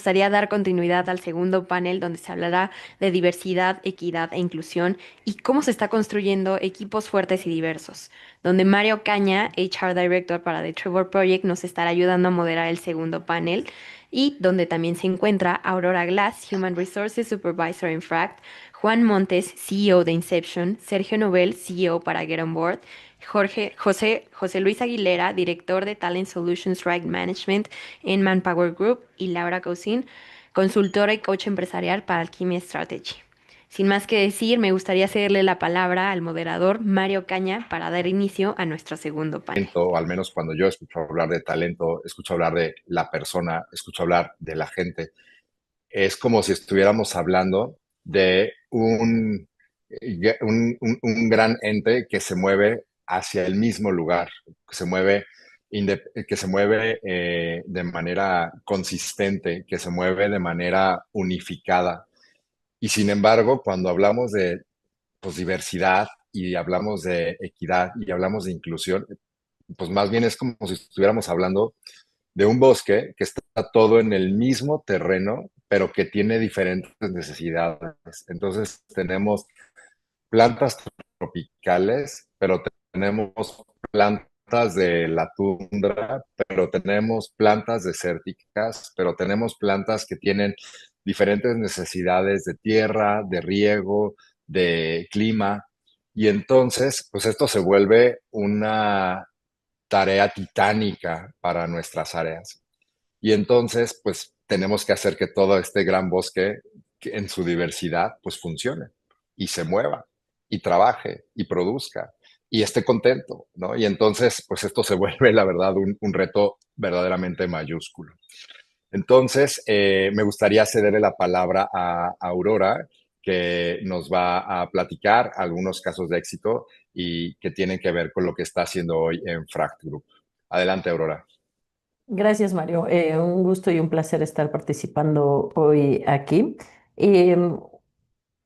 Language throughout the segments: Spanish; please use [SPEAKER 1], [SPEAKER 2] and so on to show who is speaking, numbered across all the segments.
[SPEAKER 1] gustaría dar continuidad al segundo panel donde se hablará de diversidad, equidad e inclusión y cómo se está construyendo equipos fuertes y diversos, donde Mario Caña, HR Director para The Trevor Project, nos estará ayudando a moderar el segundo panel y donde también se encuentra Aurora Glass, Human Resources Supervisor en Fract, Juan Montes, CEO de Inception, Sergio Nobel, CEO para Get On Board, José Luis Aguilera, director de Talent Solutions Right Management en Manpower Group, y Laura Cousin, consultora y coach empresarial para Alchemy Strategy. Sin más que decir, me gustaría cederle la palabra al moderador Mario Caña para dar inicio a nuestro segundo panel.
[SPEAKER 2] O al menos cuando yo escucho hablar de talento, escucho hablar de la persona, escucho hablar de la gente, es como si estuviéramos hablando de un gran ente que se mueve hacia el mismo lugar, que se mueve de manera consistente, que se mueve de manera unificada. Y sin embargo, cuando hablamos de pues, diversidad y hablamos de equidad y hablamos de inclusión, pues más bien es como si estuviéramos hablando de un bosque que está todo en el mismo terreno, pero que tiene diferentes necesidades. Entonces tenemos plantas tropicales, pero tenemos plantas de la tundra, pero tenemos plantas desérticas, pero tenemos plantas que tienen diferentes necesidades de tierra, de riego, de clima. Y entonces, pues esto se vuelve una tarea titánica para nuestras áreas. Y entonces, pues tenemos que hacer que todo este gran bosque en su diversidad, pues funcione y se mueva y trabaje y produzca y esté contento, ¿no? Y entonces, pues esto se vuelve, la verdad, un reto verdaderamente mayúsculo. Entonces, me gustaría cederle la palabra a Aurora, que nos va a platicar algunos casos de éxito y que tienen que ver con lo que está haciendo hoy en Fract Group. Adelante, Aurora.
[SPEAKER 3] Gracias, Mario. Un gusto y un placer estar participando hoy aquí. Y,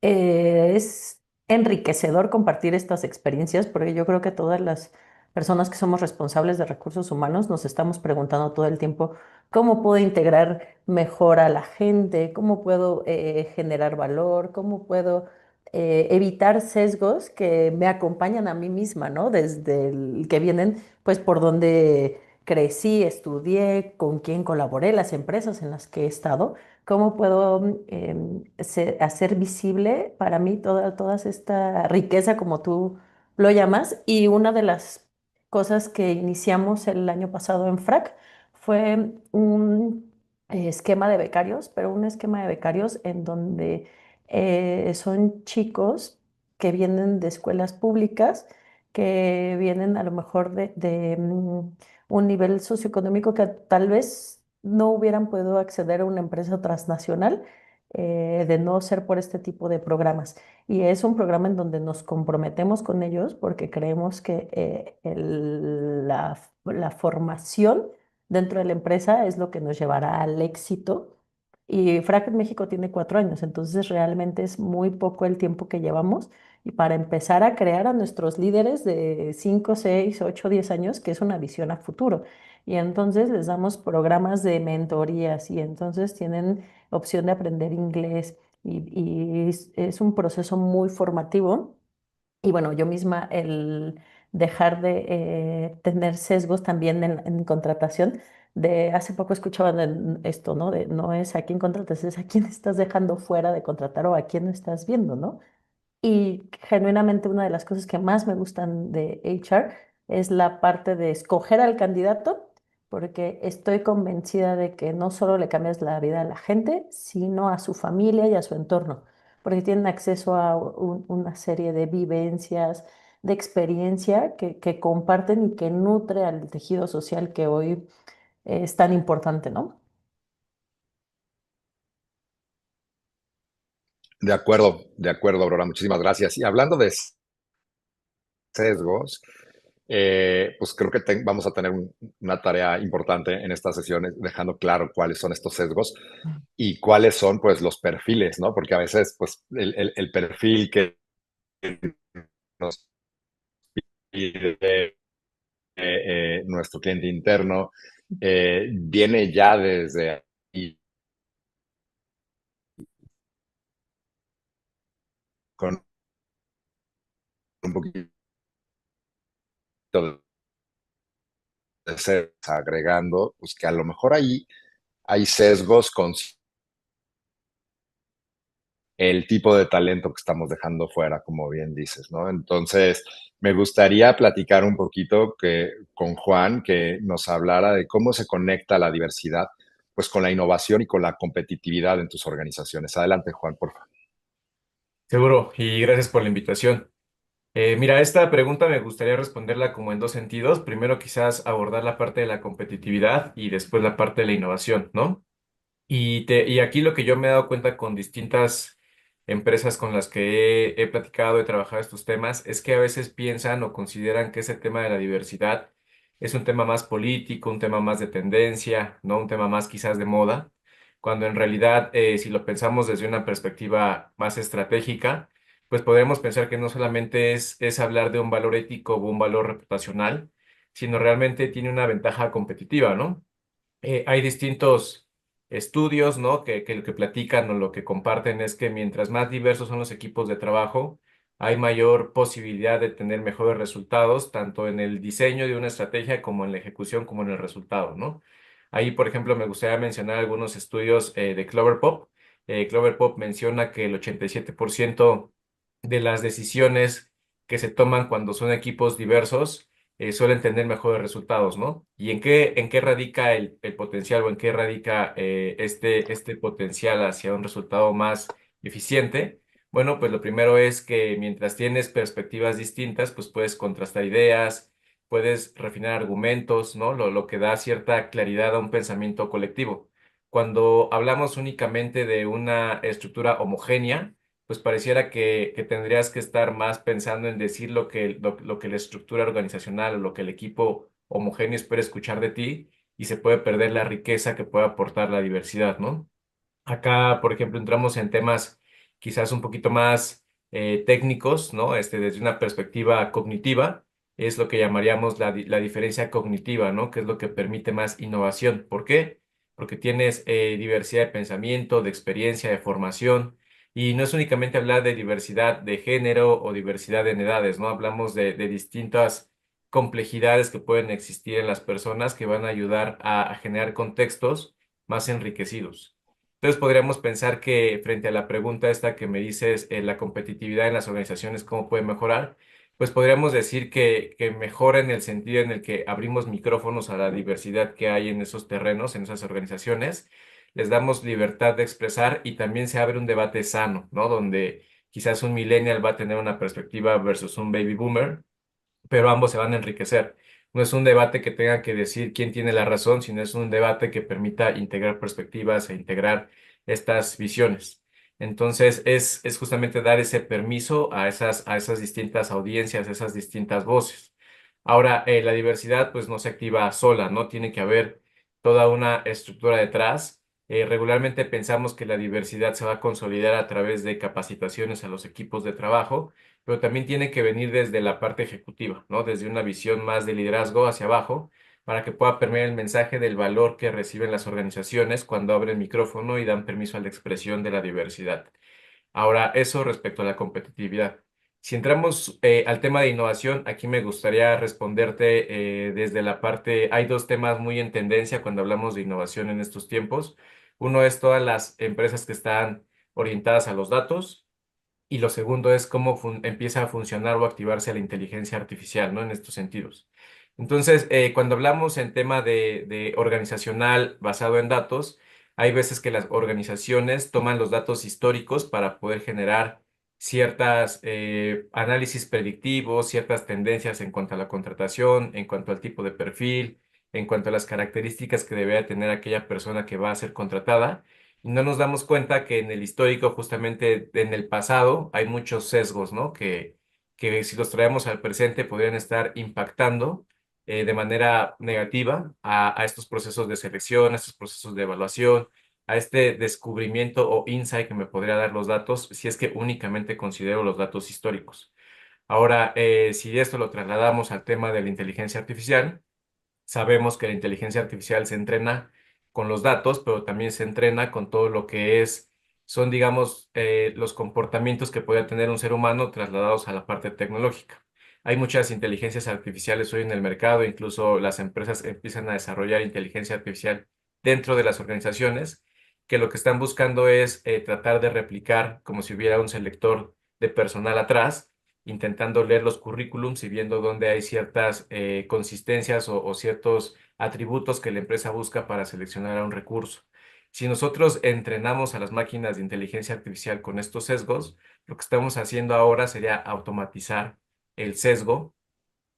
[SPEAKER 3] es enriquecedor compartir estas experiencias porque yo creo que todas las personas que somos responsables de recursos humanos nos estamos preguntando todo el tiempo cómo puedo integrar mejor a la gente, cómo puedo generar valor, cómo puedo evitar sesgos que me acompañan a mí misma, ¿no? Desde el que vienen, pues, por donde crecí, estudié, con quién colaboré, las empresas en las que he estado. ¿Cómo puedo hacer visible para mí toda esta riqueza, como tú lo llamas? Y una de las cosas que iniciamos el año pasado en FRAC fue un esquema de becarios, pero un esquema de becarios en donde son chicos que vienen de escuelas públicas, que vienen a lo mejor de un nivel socioeconómico que tal vez no hubieran podido acceder a una empresa transnacional de no ser por este tipo de programas. Y es un programa en donde nos comprometemos con ellos porque creemos que la formación dentro de la empresa es lo que nos llevará al éxito. Y FRAC en México tiene 4 años, entonces realmente es muy poco el tiempo que llevamos y para empezar a crear a nuestros líderes de 5, 6, 8, 10 años, que es una visión a futuro. Y entonces les damos programas de mentorías y entonces tienen opción de aprender inglés y es un proceso muy formativo. Y bueno, yo misma el dejar de tener sesgos también en contratación. De hace poco escuchaban esto, ¿no? De no es a quién contratas, es a quién estás dejando fuera de contratar o a quién no estás viendo, ¿no? Y genuinamente una de las cosas que más me gustan de HR es la parte de escoger al candidato, porque estoy convencida de que no solo le cambias la vida a la gente, sino a su familia y a su entorno, porque tienen acceso a una serie de vivencias, de experiencia que comparten y que nutre al tejido social que hoy es tan importante, ¿no?
[SPEAKER 2] De acuerdo, Aurora, muchísimas gracias. Y hablando de sesgos, pues creo que vamos a tener una tarea importante en estas sesiones, dejando claro cuáles son estos sesgos y cuáles son pues los perfiles, ¿no? Porque a veces pues el perfil que nos pide nuestro cliente interno viene ya desde ahí un poquito de ser agregando, pues que a lo mejor ahí hay sesgos con el tipo de talento que estamos dejando fuera, como bien dices, ¿no? Entonces, me gustaría platicar un poquito con Juan, que nos hablara de cómo se conecta la diversidad, pues con la innovación y con la competitividad en tus organizaciones. Adelante, Juan, por favor.
[SPEAKER 4] Seguro, y gracias por la invitación. Mira, esta pregunta me gustaría responderla como en dos sentidos. Primero, quizás abordar la parte de la competitividad y después la parte de la innovación, ¿no? Y aquí lo que yo me he dado cuenta con distintas empresas con las que he platicado, he trabajado estos temas, es que a veces piensan o consideran que ese tema de la diversidad es un tema más político, un tema más de tendencia, ¿no? Un tema más quizás de moda, cuando en realidad, si lo pensamos desde una perspectiva más estratégica, pues podemos pensar que no solamente es hablar de un valor ético o un valor reputacional, sino realmente tiene una ventaja competitiva, ¿no? Hay distintos estudios, ¿no? Que lo que platican o lo que comparten es que mientras más diversos son los equipos de trabajo, hay mayor posibilidad de tener mejores resultados, tanto en el diseño de una estrategia como en la ejecución, como en el resultado, ¿no? Ahí, por ejemplo, me gustaría mencionar algunos estudios de CloverPop. CloverPop menciona que el 87% de las decisiones que se toman cuando son equipos diversos suelen tener mejores resultados, ¿no? ¿Y en qué radica el potencial o en qué radica este potencial hacia un resultado más eficiente? Bueno, pues lo primero es que mientras tienes perspectivas distintas, pues puedes contrastar ideas, puedes refinar argumentos, ¿no? Lo que da cierta claridad a un pensamiento colectivo. Cuando hablamos únicamente de una estructura homogénea, pues pareciera que tendrías que estar más pensando en decir lo que la estructura organizacional o lo que el equipo homogéneo espera escuchar de ti y se puede perder la riqueza que puede aportar la diversidad, ¿no? Acá, por ejemplo, entramos en temas quizás un poquito más técnicos, ¿no? Desde una perspectiva cognitiva, es lo que llamaríamos la diferencia cognitiva, ¿no? Que es lo que permite más innovación. ¿Por qué? Porque tienes diversidad de pensamiento, de experiencia, de formación, y no es únicamente hablar de diversidad de género o diversidad en edades, ¿no? Hablamos de distintas complejidades que pueden existir en las personas que van a ayudar a generar contextos más enriquecidos. Entonces podríamos pensar que frente a la pregunta esta que me dices, la competitividad en las organizaciones, ¿cómo puede mejorar? Pues podríamos decir que mejora en el sentido en el que abrimos micrófonos a la diversidad que hay en esos terrenos, en esas organizaciones, les damos libertad de expresar y también se abre un debate sano, ¿no? Donde quizás un millennial va a tener una perspectiva versus un baby boomer, pero ambos se van a enriquecer. No es un debate que tenga que decir quién tiene la razón, sino es un debate que permita integrar perspectivas e integrar estas visiones. Entonces, es justamente dar ese permiso a esas distintas audiencias, a esas distintas voces. Ahora, la diversidad pues no se activa sola, ¿no? Tiene que haber toda una estructura detrás. Regularmente pensamos que la diversidad se va a consolidar a través de capacitaciones a los equipos de trabajo, pero también tiene que venir desde la parte ejecutiva, ¿no? Desde una visión más de liderazgo hacia abajo, para que pueda permear el mensaje del valor que reciben las organizaciones cuando abren micrófono y dan permiso a la expresión de la diversidad. Ahora, eso respecto a la competitividad. Si entramos al tema de innovación, aquí me gustaría responderte desde la parte, hay dos temas muy en tendencia cuando hablamos de innovación en estos tiempos. Uno es todas las empresas que están orientadas a los datos y lo segundo es cómo empieza a funcionar o activarse la inteligencia artificial, ¿no? En estos sentidos. Entonces, cuando hablamos en tema de organizacional basado en datos, hay veces que las organizaciones toman los datos históricos para poder generar ciertas análisis predictivos, ciertas tendencias en cuanto a la contratación, en cuanto al tipo de perfil, en cuanto a las características que debe tener aquella persona que va a ser contratada y no nos damos cuenta que en el histórico, justamente en el pasado, hay muchos sesgos, ¿no? Que si los traemos al presente podrían estar impactando de manera negativa a estos procesos de selección, a estos procesos de evaluación, a este descubrimiento o insight que me podría dar los datos si es que únicamente considero los datos históricos. Ahora, si esto lo trasladamos al tema de la inteligencia artificial, sabemos que la inteligencia artificial se entrena con los datos, pero también se entrena con todo lo que es son, digamos, los comportamientos que puede tener un ser humano trasladados a la parte tecnológica. Hay muchas inteligencias artificiales hoy en el mercado, incluso las empresas empiezan a desarrollar inteligencia artificial dentro de las organizaciones, que lo que están buscando es tratar de replicar como si hubiera un selector de personal atrás, intentando leer los currículums y viendo dónde hay ciertas consistencias o ciertos atributos que la empresa busca para seleccionar a un recurso. Si nosotros entrenamos a las máquinas de inteligencia artificial con estos sesgos, lo que estamos haciendo ahora sería automatizar el sesgo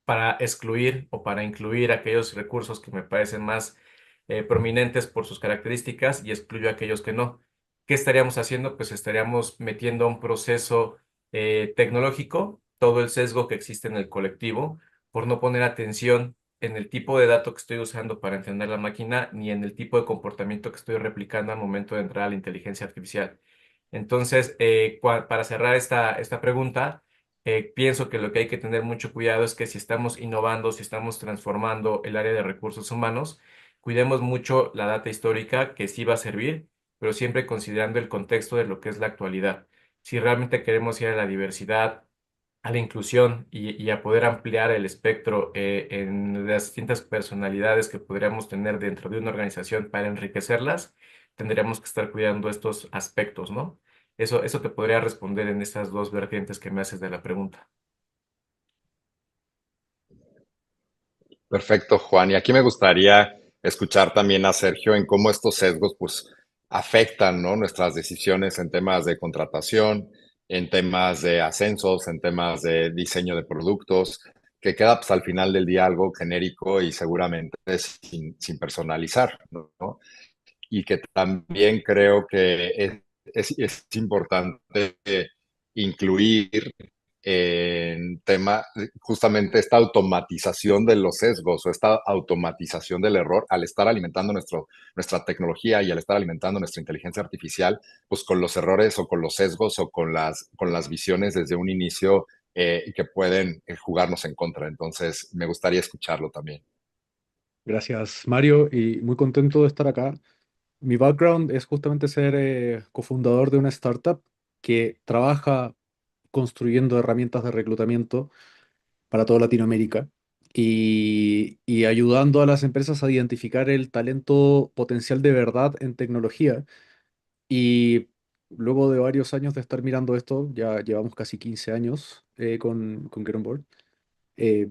[SPEAKER 4] para excluir o para incluir aquellos recursos que me parecen más prominentes por sus características y excluyo aquellos que no. ¿Qué estaríamos haciendo? Pues estaríamos metiendo a un proceso tecnológico todo el sesgo que existe en el colectivo por no poner atención en el tipo de dato que estoy usando para entrenar la máquina ni en el tipo de comportamiento que estoy replicando al momento de entrar a la inteligencia artificial. Entonces, para cerrar esta pregunta, pienso que lo que hay que tener mucho cuidado es que si estamos innovando, si estamos transformando el área de recursos humanos, cuidemos mucho la data histórica que sí va a servir, pero siempre considerando el contexto de lo que es la actualidad. Si realmente queremos ir a la diversidad, a la inclusión y a poder ampliar el espectro en las distintas personalidades que podríamos tener dentro de una organización para enriquecerlas, tendríamos que estar cuidando estos aspectos, ¿no? Eso te podría responder en estas dos vertientes que me haces de la pregunta.
[SPEAKER 2] Perfecto, Juan. Y aquí me gustaría escuchar también a Sergio en cómo estos sesgos pues afectan, ¿no? Nuestras decisiones en temas de contratación, en temas de ascensos, en temas de diseño de productos, que queda pues al final del día algo genérico y seguramente sin personalizar, ¿no? Y que también creo que es importante incluir en tema justamente esta automatización de los sesgos o esta automatización del error al estar alimentando nuestra tecnología y al estar alimentando nuestra inteligencia artificial, pues con los errores o con los sesgos o con las visiones desde un inicio que pueden jugarnos en contra. Entonces, me gustaría escucharlo también.
[SPEAKER 5] Gracias, Mario, y muy contento de estar acá. Mi background es justamente ser cofundador de una startup que trabaja construyendo herramientas de reclutamiento para toda Latinoamérica y ayudando a las empresas a identificar el talento potencial de verdad en tecnología. Y luego de varios años de estar mirando esto, ya llevamos casi 15 años con Get On Board. eh,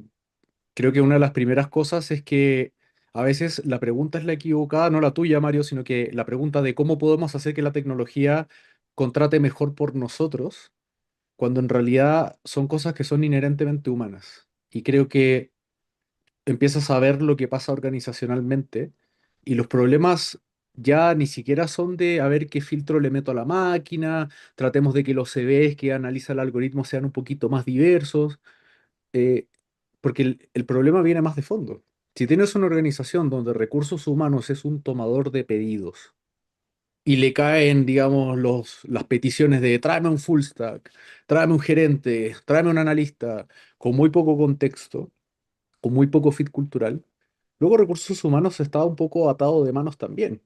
[SPEAKER 5] Creo que una de las primeras cosas es que a veces la pregunta es la equivocada, no la tuya, Mario, sino que la pregunta de cómo podemos hacer que la tecnología contrate mejor por nosotros, cuando en realidad son cosas que son inherentemente humanas. Y creo que empiezas a ver lo que pasa organizacionalmente y los problemas ya ni siquiera son de a ver qué filtro le meto a la máquina, tratemos de que los CVs que analiza el algoritmo sean un poquito más diversos, eh, porque el problema viene más de fondo. Si tienes una organización donde recursos humanos es un tomador de pedidos y le caen, digamos, las peticiones de tráeme un full stack, tráeme un gerente, tráeme un analista, con muy poco contexto, con muy poco fit cultural, luego recursos humanos está un poco atado de manos también.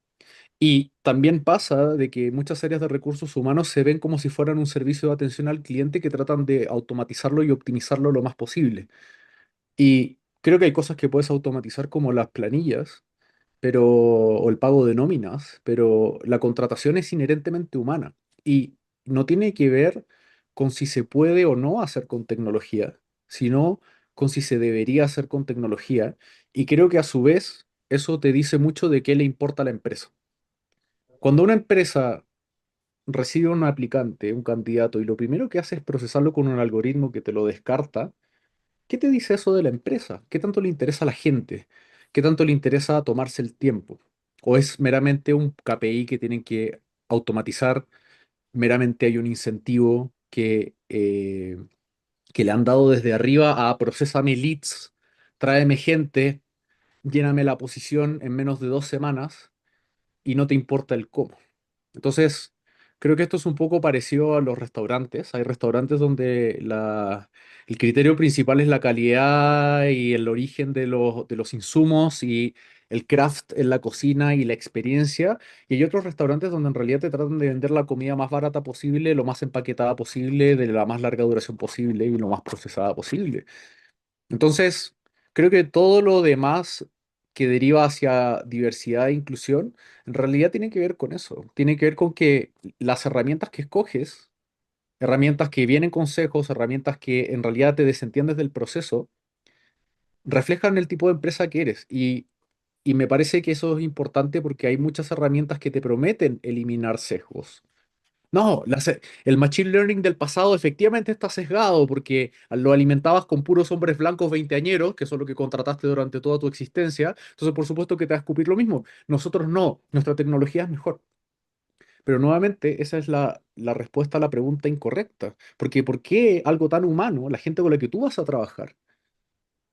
[SPEAKER 5] Y también pasa de que muchas áreas de recursos humanos se ven como si fueran un servicio de atención al cliente que tratan de automatizarlo y optimizarlo lo más posible. Y creo que hay cosas que puedes automatizar como las planillas, o el pago de nóminas, pero la contratación es inherentemente humana y no tiene que ver con si se puede o no hacer con tecnología, sino con si se debería hacer con tecnología. Y creo que a su vez eso te dice mucho de qué le importa a la empresa. Cuando una empresa recibe un aplicante, un candidato, y lo primero que hace es procesarlo con un algoritmo que te lo descarta, ¿qué te dice eso de la empresa? ¿Qué tanto le interesa a la gente? ¿Qué tanto le interesa tomarse el tiempo? ¿O es meramente un KPI que tienen que automatizar? ¿Meramente hay un incentivo que le han dado desde arriba a procésame leads, tráeme gente, lléname la posición en menos de 2 semanas y no te importa el cómo? Entonces, Creo que esto es un poco parecido a los restaurantes. Hay restaurantes donde el criterio principal es la calidad y el origen de los insumos y el craft en la cocina y la experiencia. Y hay otros restaurantes donde en realidad te tratan de vender la comida más barata posible, lo más empaquetada posible, de la más larga duración posible y lo más procesada posible. Entonces, creo que todo lo demás que deriva hacia diversidad e inclusión, en realidad tiene que ver con eso. Tiene que ver con que las herramientas que escoges, herramientas que vienen consejos, herramientas que en realidad te desentiendes del proceso, reflejan el tipo de empresa que eres. Y me parece que eso es importante porque hay muchas herramientas que te prometen eliminar sesgos. No, el machine learning del pasado efectivamente está sesgado porque lo alimentabas con puros hombres blancos veinteañeros, que son lo que contrataste durante toda tu existencia. Entonces, por supuesto que te va a escupir lo mismo. Nosotros no, nuestra tecnología es mejor. Pero nuevamente, esa es la respuesta a la pregunta incorrecta. Porque ¿por qué algo tan humano, la gente con la que tú vas a trabajar,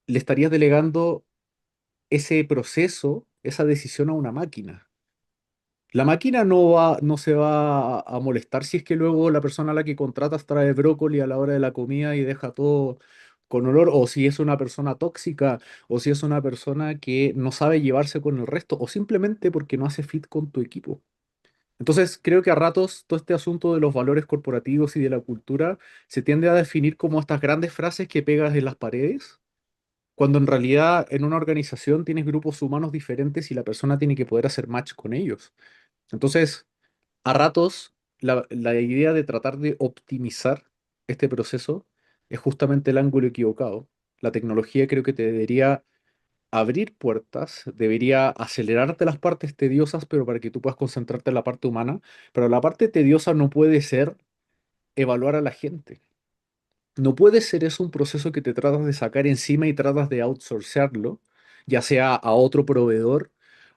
[SPEAKER 5] le estarías delegando ese proceso, esa decisión a una máquina? La máquina no se va a molestar si es que luego la persona a la que contratas trae brócoli a la hora de la comida y deja todo con olor, o si es una persona tóxica, o si es una persona que no sabe llevarse con el resto, o simplemente porque no hace fit con tu equipo. Entonces, creo que a ratos todo este asunto de los valores corporativos y de la cultura se tiende a definir como estas grandes frases que pegas en las paredes, cuando en realidad en una organización tienes grupos humanos diferentes y la persona tiene que poder hacer match con ellos. Entonces, a ratos, la idea de tratar de optimizar este proceso es justamente el ángulo equivocado. La tecnología creo que te debería abrir puertas, debería acelerarte las partes tediosas, pero para que tú puedas concentrarte en la parte humana. Pero la parte tediosa no puede ser evaluar a la gente. No puede ser eso un proceso que te tratas de sacar encima y tratas de outsourcearlo, ya sea a otro proveedor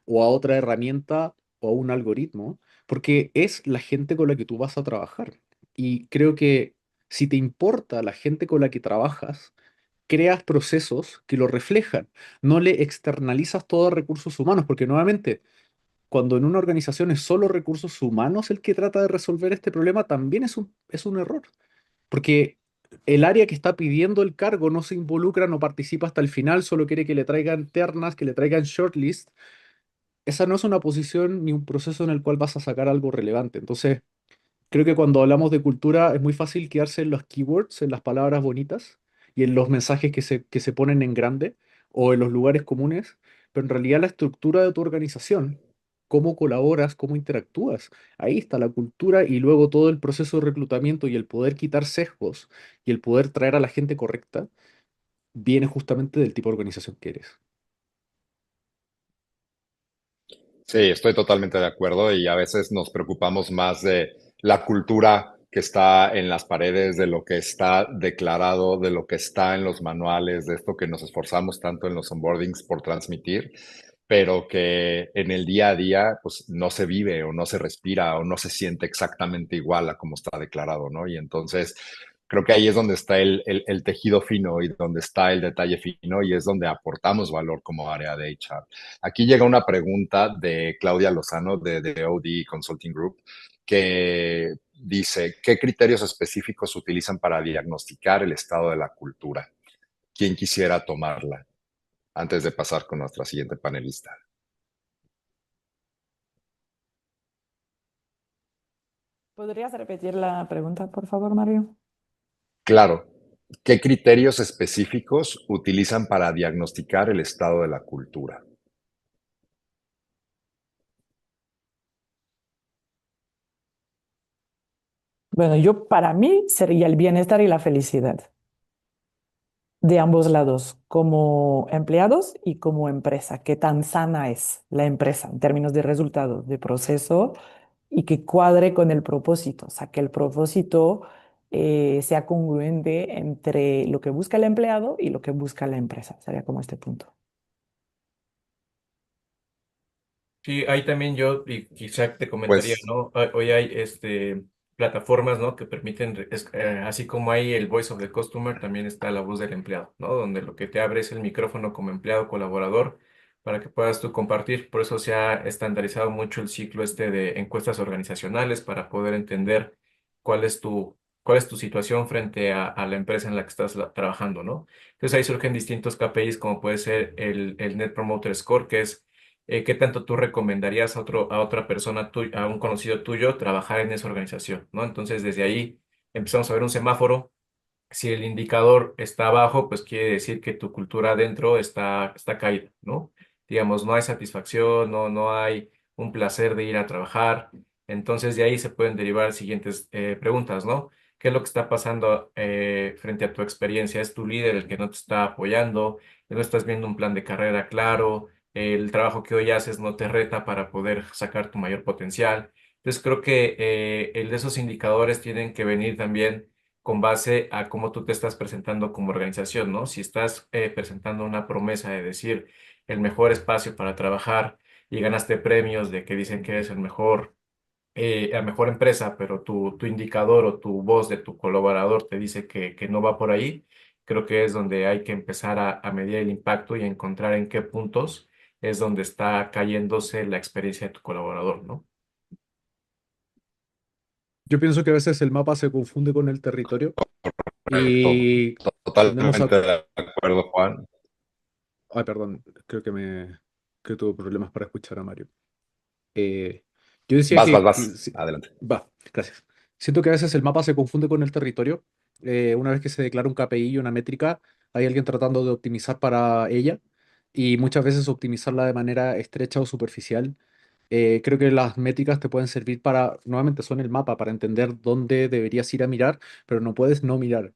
[SPEAKER 5] o a otra herramienta o a un algoritmo, porque es la gente con la que tú vas a trabajar. Y creo que si te importa la gente con la que trabajas, creas procesos que lo reflejan. No le externalizas todo a recursos humanos, porque nuevamente, cuando en una organización es solo recursos humanos el que trata de resolver este problema, también es un error. Porque el área que está pidiendo el cargo no se involucra, no participa hasta el final, solo quiere que le traigan ternas, que le traigan shortlist. Esa no es una posición ni un proceso en el cual vas a sacar algo relevante. Entonces, creo que cuando hablamos de cultura es muy fácil quedarse en los keywords, en las palabras bonitas y en los mensajes que se ponen en grande o en los lugares comunes, pero en realidad la estructura de tu organización, cómo colaboras, cómo interactúas, ahí está la cultura y luego todo el proceso de reclutamiento y el poder quitar sesgos y el poder traer a la gente correcta, viene justamente del tipo de organización que eres.
[SPEAKER 2] Sí, estoy totalmente de acuerdo y a veces nos preocupamos más de la cultura que está en las paredes, de lo que está declarado, de lo que está en los manuales, de esto que nos esforzamos tanto en los onboardings por transmitir, pero que en el día a día pues no se vive o no se respira o no se siente exactamente igual a como está declarado, ¿no? Y entonces creo que ahí es donde está el tejido fino y donde está el detalle fino y es donde aportamos valor como área de HR. Aquí llega una pregunta de Claudia Lozano de OD Consulting Group que dice, ¿qué criterios específicos se utilizan para diagnosticar el estado de la cultura? ¿Quién quisiera tomarla antes de pasar con nuestra siguiente panelista?
[SPEAKER 6] ¿Podrías repetir la pregunta, por favor, Mario?
[SPEAKER 2] Claro, ¿qué criterios específicos utilizan para diagnosticar el estado de la cultura?
[SPEAKER 6] Bueno, para mí sería el bienestar y la felicidad de ambos lados, como empleados y como empresa. Qué tan sana es la empresa en términos de resultados, de proceso y que cuadre con el propósito, o sea, que el propósito sea congruente entre lo que busca el empleado y lo que busca la empresa. Sería como este punto.
[SPEAKER 4] Sí, ahí también yo y quizá te comentaría,
[SPEAKER 2] Pues
[SPEAKER 4] ¿no? Hoy hay plataformas, ¿no? Que permiten, así como hay el Voice of the Customer, también está la voz del empleado, ¿no? Donde lo que te abre es el micrófono como empleado colaborador para que puedas tú compartir. Por eso se ha estandarizado mucho el ciclo este de encuestas organizacionales para poder entender cuál es cuál es tu situación frente a la empresa en la que estás trabajando, ¿no? Entonces ahí surgen distintos KPIs como puede ser el Net Promoter Score, que es qué tanto tú recomendarías a otra persona, a un conocido tuyo, trabajar en esa organización, ¿no? Entonces desde ahí empezamos a ver un semáforo. Si el indicador está abajo, pues quiere decir que tu cultura adentro está caída, ¿no? Digamos, no hay satisfacción, no hay un placer de ir a trabajar. Entonces, de ahí se pueden derivar siguientes preguntas, ¿no? ¿Qué es lo que está pasando frente a tu experiencia? ¿Es tu líder el que no te está apoyando? ¿No estás viendo un plan de carrera claro? ¿El trabajo que hoy haces no te reta para poder sacar tu mayor potencial? Entonces, creo que el de esos indicadores tienen que venir también con base a cómo tú te estás presentando como organización, ¿no? Si estás presentando una promesa de decir el mejor espacio para trabajar y ganaste premios de que dicen que eres la mejor empresa, pero tu indicador o tu voz de tu colaborador te dice que no va por ahí, creo que es donde hay que empezar a medir el impacto y a encontrar en qué puntos es donde está cayéndose la experiencia de tu colaborador, ¿no?
[SPEAKER 5] Yo pienso que a veces el mapa se confunde con el territorio
[SPEAKER 2] Correcto.
[SPEAKER 5] y tendemos a...
[SPEAKER 2] Totalmente de acuerdo, Juan.
[SPEAKER 5] Ay, perdón, creo que tuve problemas para escuchar a Mario. Eh, yo decía
[SPEAKER 2] Vas.
[SPEAKER 5] sí,
[SPEAKER 2] Adelante.
[SPEAKER 5] va, gracias. Siento que a veces el mapa se confunde con el territorio. Una vez que se declara un KPI y una métrica, hay alguien tratando de optimizar para ella y muchas veces optimizarla de manera estrecha o superficial. Creo que las métricas te pueden servir para, nuevamente son el mapa, para entender dónde deberías ir a mirar, pero no puedes no mirar.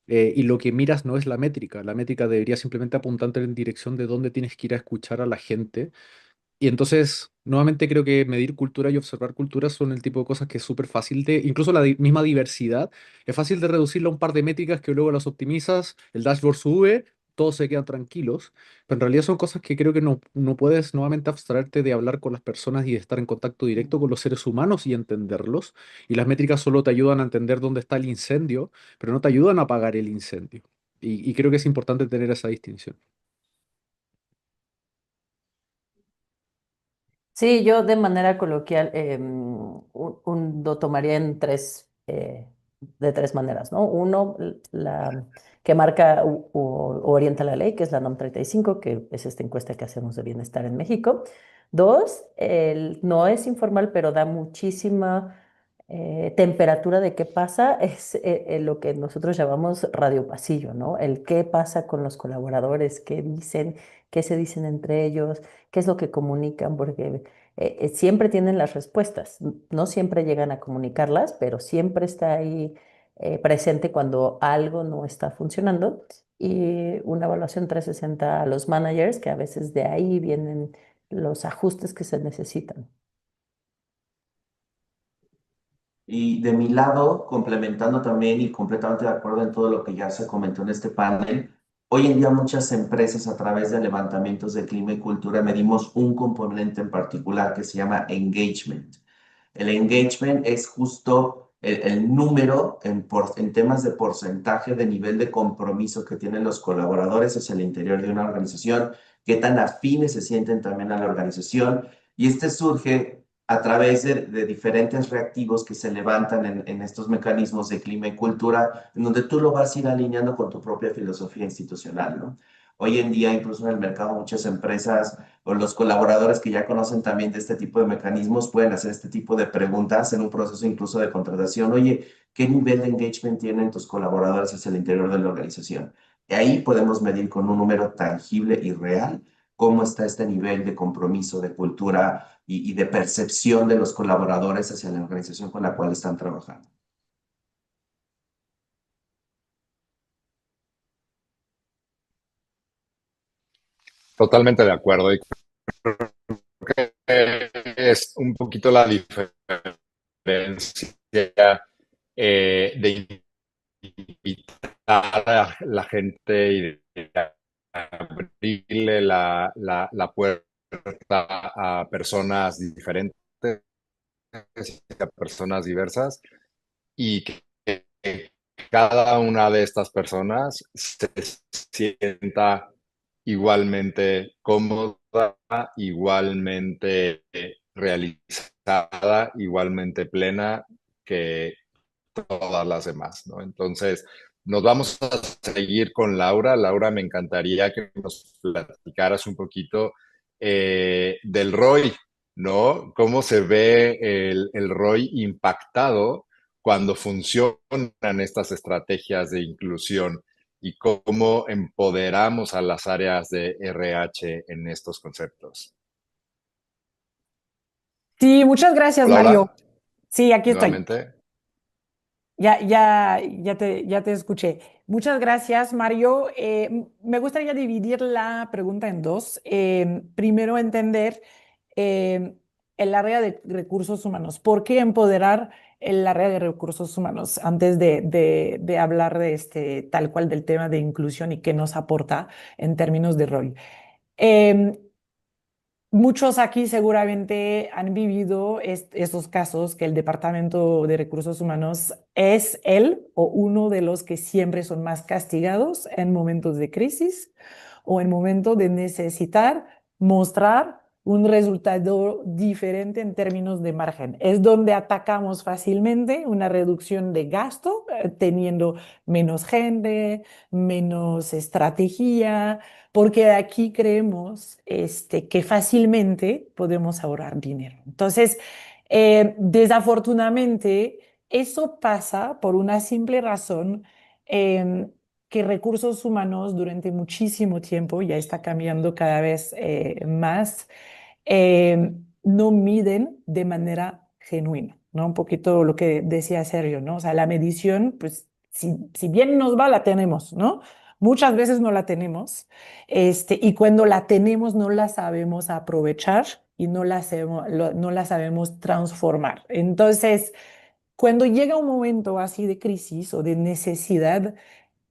[SPEAKER 5] Y lo que miras no es la métrica debería simplemente apuntarte en dirección de dónde tienes que ir a escuchar a la gente y entonces, nuevamente creo que medir cultura y observar cultura son el tipo de cosas que es súper fácil de, incluso la misma diversidad, es fácil de reducirla a un par de métricas que luego las optimizas, el dashboard sube, todos se quedan tranquilos, pero en realidad son cosas que creo que no puedes nuevamente abstraerte de hablar con las personas y de estar en contacto directo con los seres humanos y entenderlos. Y las métricas solo te ayudan a entender dónde está el incendio, pero no te ayudan a apagar el incendio. Y creo que es importante tener esa distinción.
[SPEAKER 3] Sí, yo de manera coloquial lo tomaría de tres maneras, ¿no? Uno, la que marca o orienta la ley, que es la NOM 35, que es esta encuesta que hacemos de bienestar en México. Dos, no es informal, pero da muchísima temperatura de qué pasa, es lo que nosotros llamamos radio pasillo, ¿no? El qué pasa con los colaboradores, qué dicen, qué se dicen entre ellos, qué es lo que comunican, porque siempre tienen las respuestas, no siempre llegan a comunicarlas, pero siempre está ahí presente cuando algo no está funcionando. Y una evaluación 360 a los managers, que a veces de ahí vienen los ajustes que se necesitan.
[SPEAKER 7] Y de mi lado, complementando también y completamente de acuerdo en todo lo que ya se comentó en este panel, hoy en día muchas empresas a través de levantamientos de clima y cultura medimos un componente en particular que se llama engagement. El engagement es justo el número en temas de porcentaje de nivel de compromiso que tienen los colaboradores hacia el interior de una organización, qué tan afines se sienten también a la organización. Y este surge a través de diferentes reactivos que se levantan en estos mecanismos de clima y cultura, en donde tú lo vas a ir alineando con tu propia filosofía institucional, ¿no? Hoy en día, incluso en el mercado, muchas empresas o los colaboradores que ya conocen también de este tipo de mecanismos pueden hacer este tipo de preguntas en un proceso incluso de contratación. Oye, ¿qué nivel de engagement tienen tus colaboradores hacia el interior de la organización? Y ahí podemos medir con un número tangible y real cómo está este nivel de compromiso, de cultura y de percepción de los colaboradores hacia la organización con la cual están trabajando.
[SPEAKER 2] Totalmente de acuerdo. Y creo que es un poquito la diferencia de invitar a la gente y de abrirle la puerta a personas diferentes, a personas diversas, y que cada una de estas personas se sienta igualmente cómodo igualmente realizada, igualmente plena que todas las demás, ¿no? Entonces, nos vamos a seguir con Laura. Laura, me encantaría que nos platicaras un poquito del ROI, ¿no? ¿Cómo se ve el ROI impactado cuando funcionan estas estrategias de inclusión y cómo empoderamos a las áreas de RH en estos conceptos?
[SPEAKER 6] Sí, muchas gracias, Mario.
[SPEAKER 2] Laura,
[SPEAKER 6] Sí, aquí estoy.
[SPEAKER 2] nuevamente.
[SPEAKER 6] Ya te escuché. Muchas gracias, Mario. Me gustaría dividir la pregunta en dos. Primero, entender eh, el área de recursos humanos. ¿Por qué empoderar el área de recursos humanos? Antes de hablar de tal cual del tema de inclusión y qué nos aporta en términos de rol. Em, Muchos aquí seguramente han vivido estos casos que el Departamento de Recursos Humanos es él o uno de los que siempre son más castigados en momentos de crisis o en momentos de necesitar mostrar un resultado diferente en términos de margen. Es donde atacamos fácilmente una reducción de gasto, teniendo menos gente, menos estrategia, porque aquí creemos que fácilmente podemos ahorrar dinero. Entonces, desafortunadamente, eso pasa por una simple razón, em, que recursos humanos durante muchísimo tiempo, ya está cambiando cada vez más, no miden de manera genuina, ¿no? Un poquito lo que decía Sergio, ¿no? O sea, la medición, pues, si bien nos va, la tenemos, ¿no? Muchas veces no la tenemos, y cuando la tenemos no la sabemos aprovechar y no la sabemos transformar. Entonces, cuando llega un momento así de crisis o de necesidad,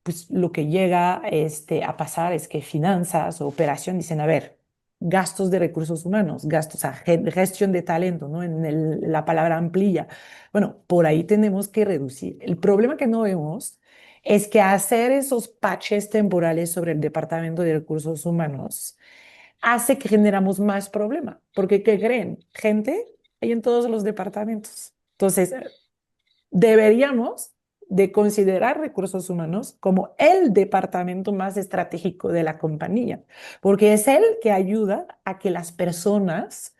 [SPEAKER 6] pues lo que llega a pasar es que finanzas o operación dicen, a ver, gastos de recursos humanos, gastos a gestión de talento, ¿no? En la palabra amplía. Bueno, por ahí tenemos que reducir. El problema que no vemos es que hacer esos patches temporales sobre el Departamento de Recursos Humanos hace que generamos más problema, porque ¿qué creen? Gente hay en todos los departamentos. Entonces, deberíamos de considerar recursos humanos como el departamento más estratégico de la compañía, porque es el que ayuda a que las personas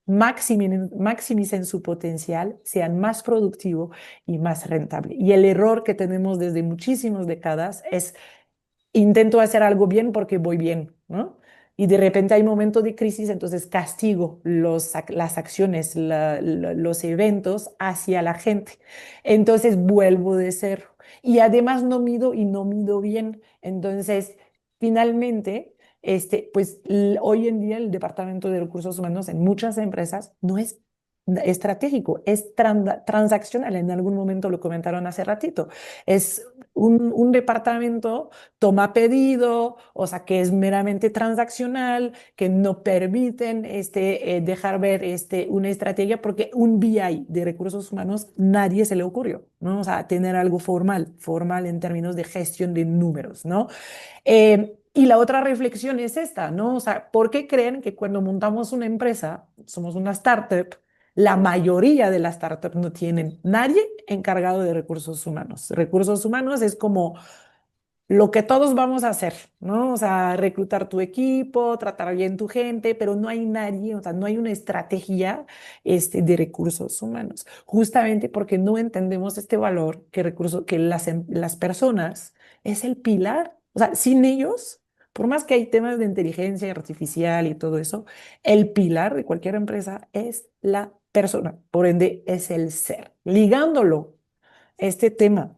[SPEAKER 6] maximicen su potencial, sean más productivos y más rentables. Y el error que tenemos desde muchísimas décadas es intento hacer algo bien porque voy bien, ¿no? Y de repente hay momentos de crisis, entonces castigo las acciones, los eventos hacia la gente. Entonces vuelvo de cero. Y además no mido y no mido bien. Entonces, finalmente, pues hoy en día el Departamento de Recursos Humanos en muchas empresas no es estratégico, es transaccional. En algún momento lo comentaron hace ratito. Es un departamento toma pedido, o sea, que es meramente transaccional, que no permiten dejar ver una estrategia, porque un BI de recursos humanos nadie se le ocurrió, ¿no? O sea, tener algo formal en términos de gestión de números, ¿no? Y la otra reflexión es esta, ¿no? O sea, ¿por qué creen que cuando montamos una empresa, somos una startup, la mayoría de las startups no tienen nadie encargado de recursos humanos? Recursos humanos es como lo que todos vamos a hacer, ¿no? O sea, reclutar tu equipo, tratar bien tu gente, pero no hay nadie, o sea, no hay una estrategia de recursos humanos, justamente porque no entendemos este valor que las personas es el pilar. O sea, sin ellos, por más que hay temas de inteligencia artificial y todo eso, el pilar de cualquier empresa es la persona, por ende es el ser. Ligándolo, este tema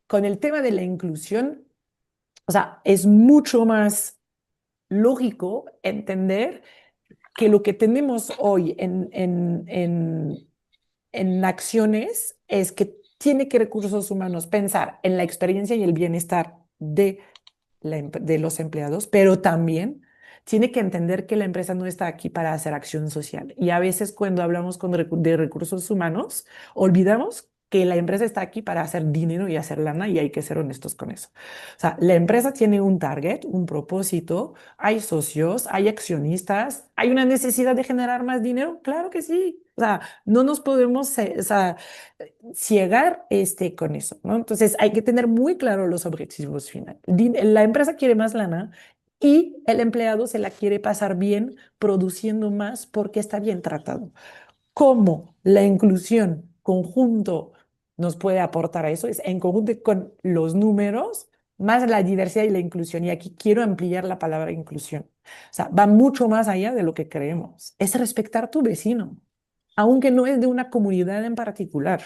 [SPEAKER 6] con el tema de la inclusión, o sea, es mucho más lógico entender que lo que tenemos hoy en acciones es que tiene que recursos humanos pensar en la experiencia y el bienestar de los empleados, pero también tiene que entender que la empresa no está aquí para hacer acción social. Y a veces cuando hablamos de recursos humanos, olvidamos que la empresa está aquí para hacer dinero y hacer lana y hay que ser honestos con eso. O sea, la empresa tiene un target, un propósito, hay socios, hay accionistas, hay una necesidad de generar más dinero, claro que sí. O sea, no nos podemos, o sea, ciegar con eso, ¿no? Entonces hay que tener muy claro los objetivos finales. La empresa quiere más lana y el empleado se la quiere pasar bien produciendo más porque está bien tratado. ¿Cómo la inclusión conjunto nos puede aportar a eso? Es en conjunto con los números, más la diversidad y la inclusión. Y aquí quiero ampliar la palabra inclusión. O sea, va mucho más allá de lo que creemos. Es respetar a tu vecino, aunque no es de una comunidad en particular.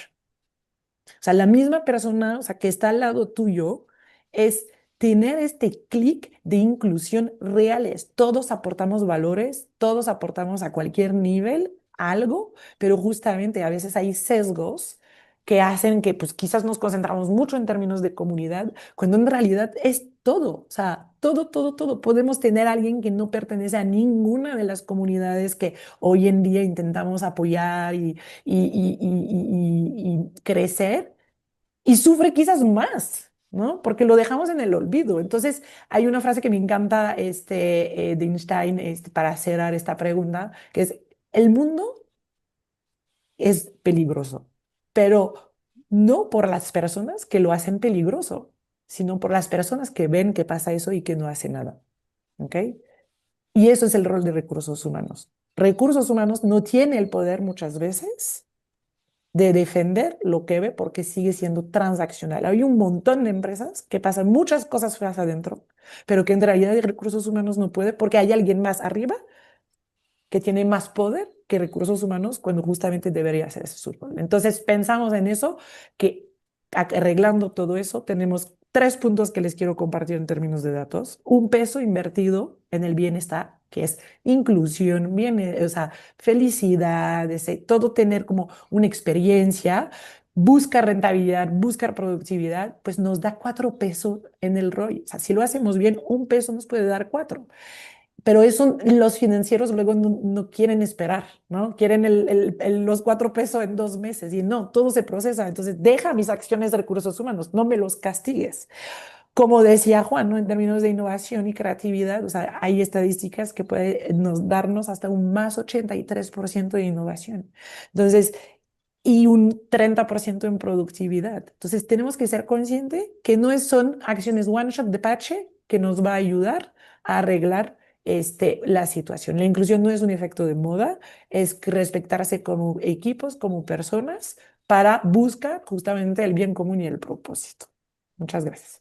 [SPEAKER 6] O sea, la misma persona, o sea, que está al lado tuyo, es tener este clic de inclusión reales. Todos aportamos valores, todos aportamos a cualquier nivel algo, pero justamente a veces hay sesgos que hacen que pues quizás nos concentramos mucho en términos de comunidad, cuando en realidad es todo, o sea, todo, todo, todo. Podemos tener a alguien que no pertenece a ninguna de las comunidades que hoy en día intentamos apoyar y crecer y sufre quizás más, ¿no? Porque lo dejamos en el olvido. Entonces, hay una frase que me encanta de Einstein para cerrar esta pregunta, que es, el mundo es peligroso, pero no por las personas que lo hacen peligroso, sino por las personas que ven que pasa eso y que no hacen nada, ¿ok? Y eso es el rol de recursos humanos. Recursos humanos no tiene el poder muchas veces de defender lo que ve porque sigue siendo transaccional. Hay un montón de empresas que pasan muchas cosas feas adentro, pero que en realidad de recursos humanos no puede porque hay alguien más arriba que tiene más poder que recursos humanos cuando justamente debería ser ese su rol. Entonces pensamos en eso, que arreglando todo eso tenemos 3 puntos que les quiero compartir en términos de datos. Un peso invertido en el bienestar, que es inclusión, bien, o sea, felicidad, todo tener como una experiencia, buscar rentabilidad, buscar productividad, pues nos da 4 pesos en el ROI. O sea, si lo hacemos bien, un peso nos puede dar 4. Pero eso los financieros luego no quieren esperar, ¿no? Quieren los 4 pesos en 2 meses y no, todo se procesa. Entonces, deja mis acciones de recursos humanos, no me los castigues. Como decía Juan, ¿no? En términos de innovación y creatividad, o sea, hay estadísticas que pueden darnos hasta un más 83% de innovación. Entonces, y un 30% en productividad. Entonces, tenemos que ser conscientes que no son acciones one shot de parche que nos va a ayudar a arreglar la situación. La inclusión no es un efecto de moda, es respetarse como equipos, como personas, para buscar justamente el bien común y el propósito. Muchas gracias.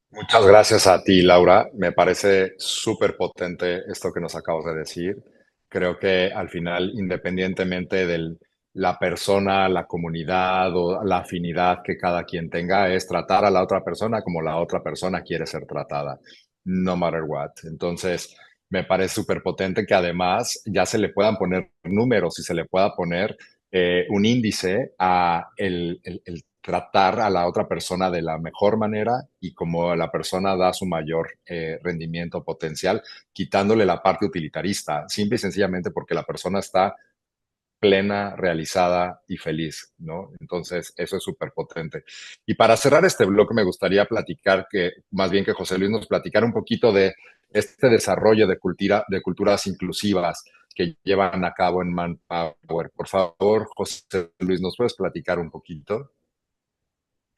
[SPEAKER 2] Muchas gracias a ti, Laura. Me parece súper potente esto que nos acabas de decir. Creo que al final, independientemente de la persona, la comunidad o la afinidad que cada quien tenga, es tratar a la otra persona como la otra persona quiere ser tratada, no matter what. Entonces, me parece súper potente que además ya se le puedan poner números y se le pueda poner un índice a el tratar a la otra persona de la mejor manera y como la persona da su mayor rendimiento potencial, quitándole la parte utilitarista, simple y sencillamente porque la persona está plena, realizada y feliz, ¿no? Entonces, eso es súper potente. Y para cerrar este bloque, me gustaría platicar más bien que José Luis nos platicara un poquito de este desarrollo de culturas inclusivas que llevan a cabo en Manpower. Por favor, José Luis, ¿nos puedes platicar un poquito?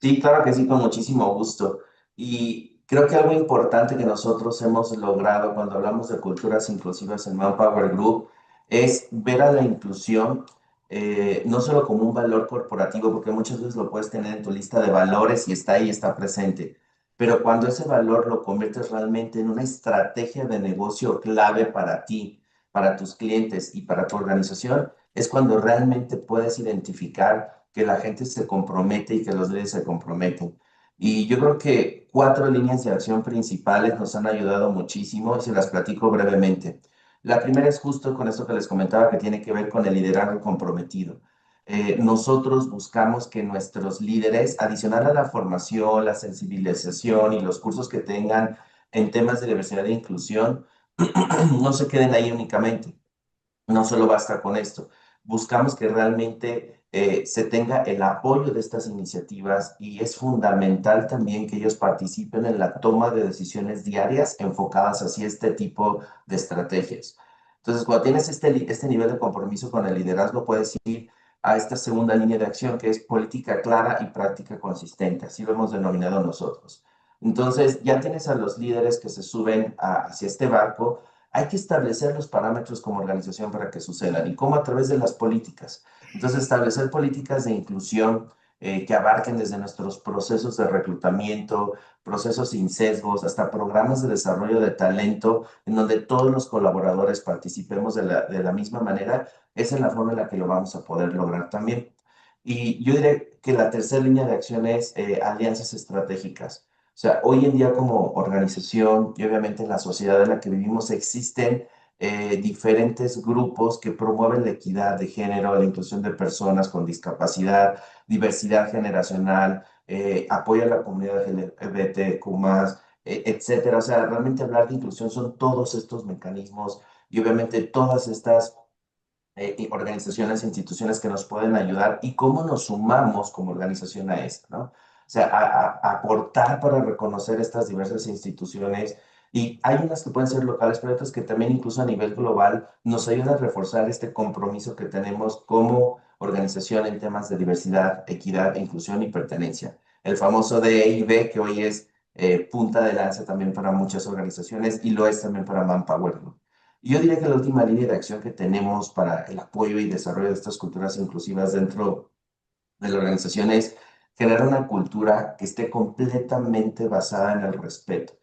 [SPEAKER 7] Sí, claro que sí, con muchísimo gusto. Y creo que algo importante que nosotros hemos logrado cuando hablamos de culturas inclusivas en Manpower Group es ver a la inclusión no solo como un valor corporativo, porque muchas veces lo puedes tener en tu lista de valores y está ahí, está presente, pero cuando ese valor lo conviertes realmente en una estrategia de negocio clave para ti, para tus clientes y para tu organización, es cuando realmente puedes identificar que la gente se compromete y que los líderes se comprometen. Y yo creo que 4 líneas de acción principales nos han ayudado muchísimo y se las platico brevemente. La primera es justo con esto que les comentaba que tiene que ver con el liderazgo comprometido. Nosotros buscamos que nuestros líderes, adicional a la formación, la sensibilización y los cursos que tengan en temas de diversidad e inclusión, no se queden ahí únicamente. No solo basta con esto. Buscamos que realmente se tenga el apoyo de estas iniciativas y es fundamental también que ellos participen en la toma de decisiones diarias enfocadas hacia este tipo de estrategias. Entonces, cuando tienes este nivel de compromiso con el liderazgo, puedes ir a esta segunda línea de acción que es política clara y práctica consistente, así lo hemos denominado nosotros. Entonces, ya tienes a los líderes que se suben hacia este barco. Hay que establecer los parámetros como organización para que sucedan y cómo a través de las políticas. Entonces, establecer políticas de inclusión que abarquen desde nuestros procesos de reclutamiento, procesos sin sesgos, hasta programas de desarrollo de talento, en donde todos los colaboradores participemos de la misma manera, esa es la forma en la que lo vamos a poder lograr también. Y yo diré que la tercera línea de acción es alianzas estratégicas. O sea, hoy en día como organización y obviamente en la sociedad en la que vivimos existen diferentes grupos que promueven la equidad de género, la inclusión de personas con discapacidad, diversidad generacional, apoyo a la comunidad LGBTQ+, etcétera. O sea, realmente hablar de inclusión son todos estos mecanismos y obviamente todas estas y organizaciones e instituciones que nos pueden ayudar y cómo nos sumamos como organización a esto, ¿no? O sea, a aportar para reconocer estas diversas instituciones. Y hay unas que pueden ser locales, pero otras que también incluso a nivel global nos ayudan a reforzar este compromiso que tenemos como organización en temas de diversidad, equidad, inclusión y pertenencia. El famoso DEIB, que hoy es punta de lanza también para muchas organizaciones y lo es también para Manpower, ¿no? Y yo diría que la última línea de acción que tenemos para el apoyo y desarrollo de estas culturas inclusivas dentro de la organización es generar una cultura que esté completamente basada en el respeto.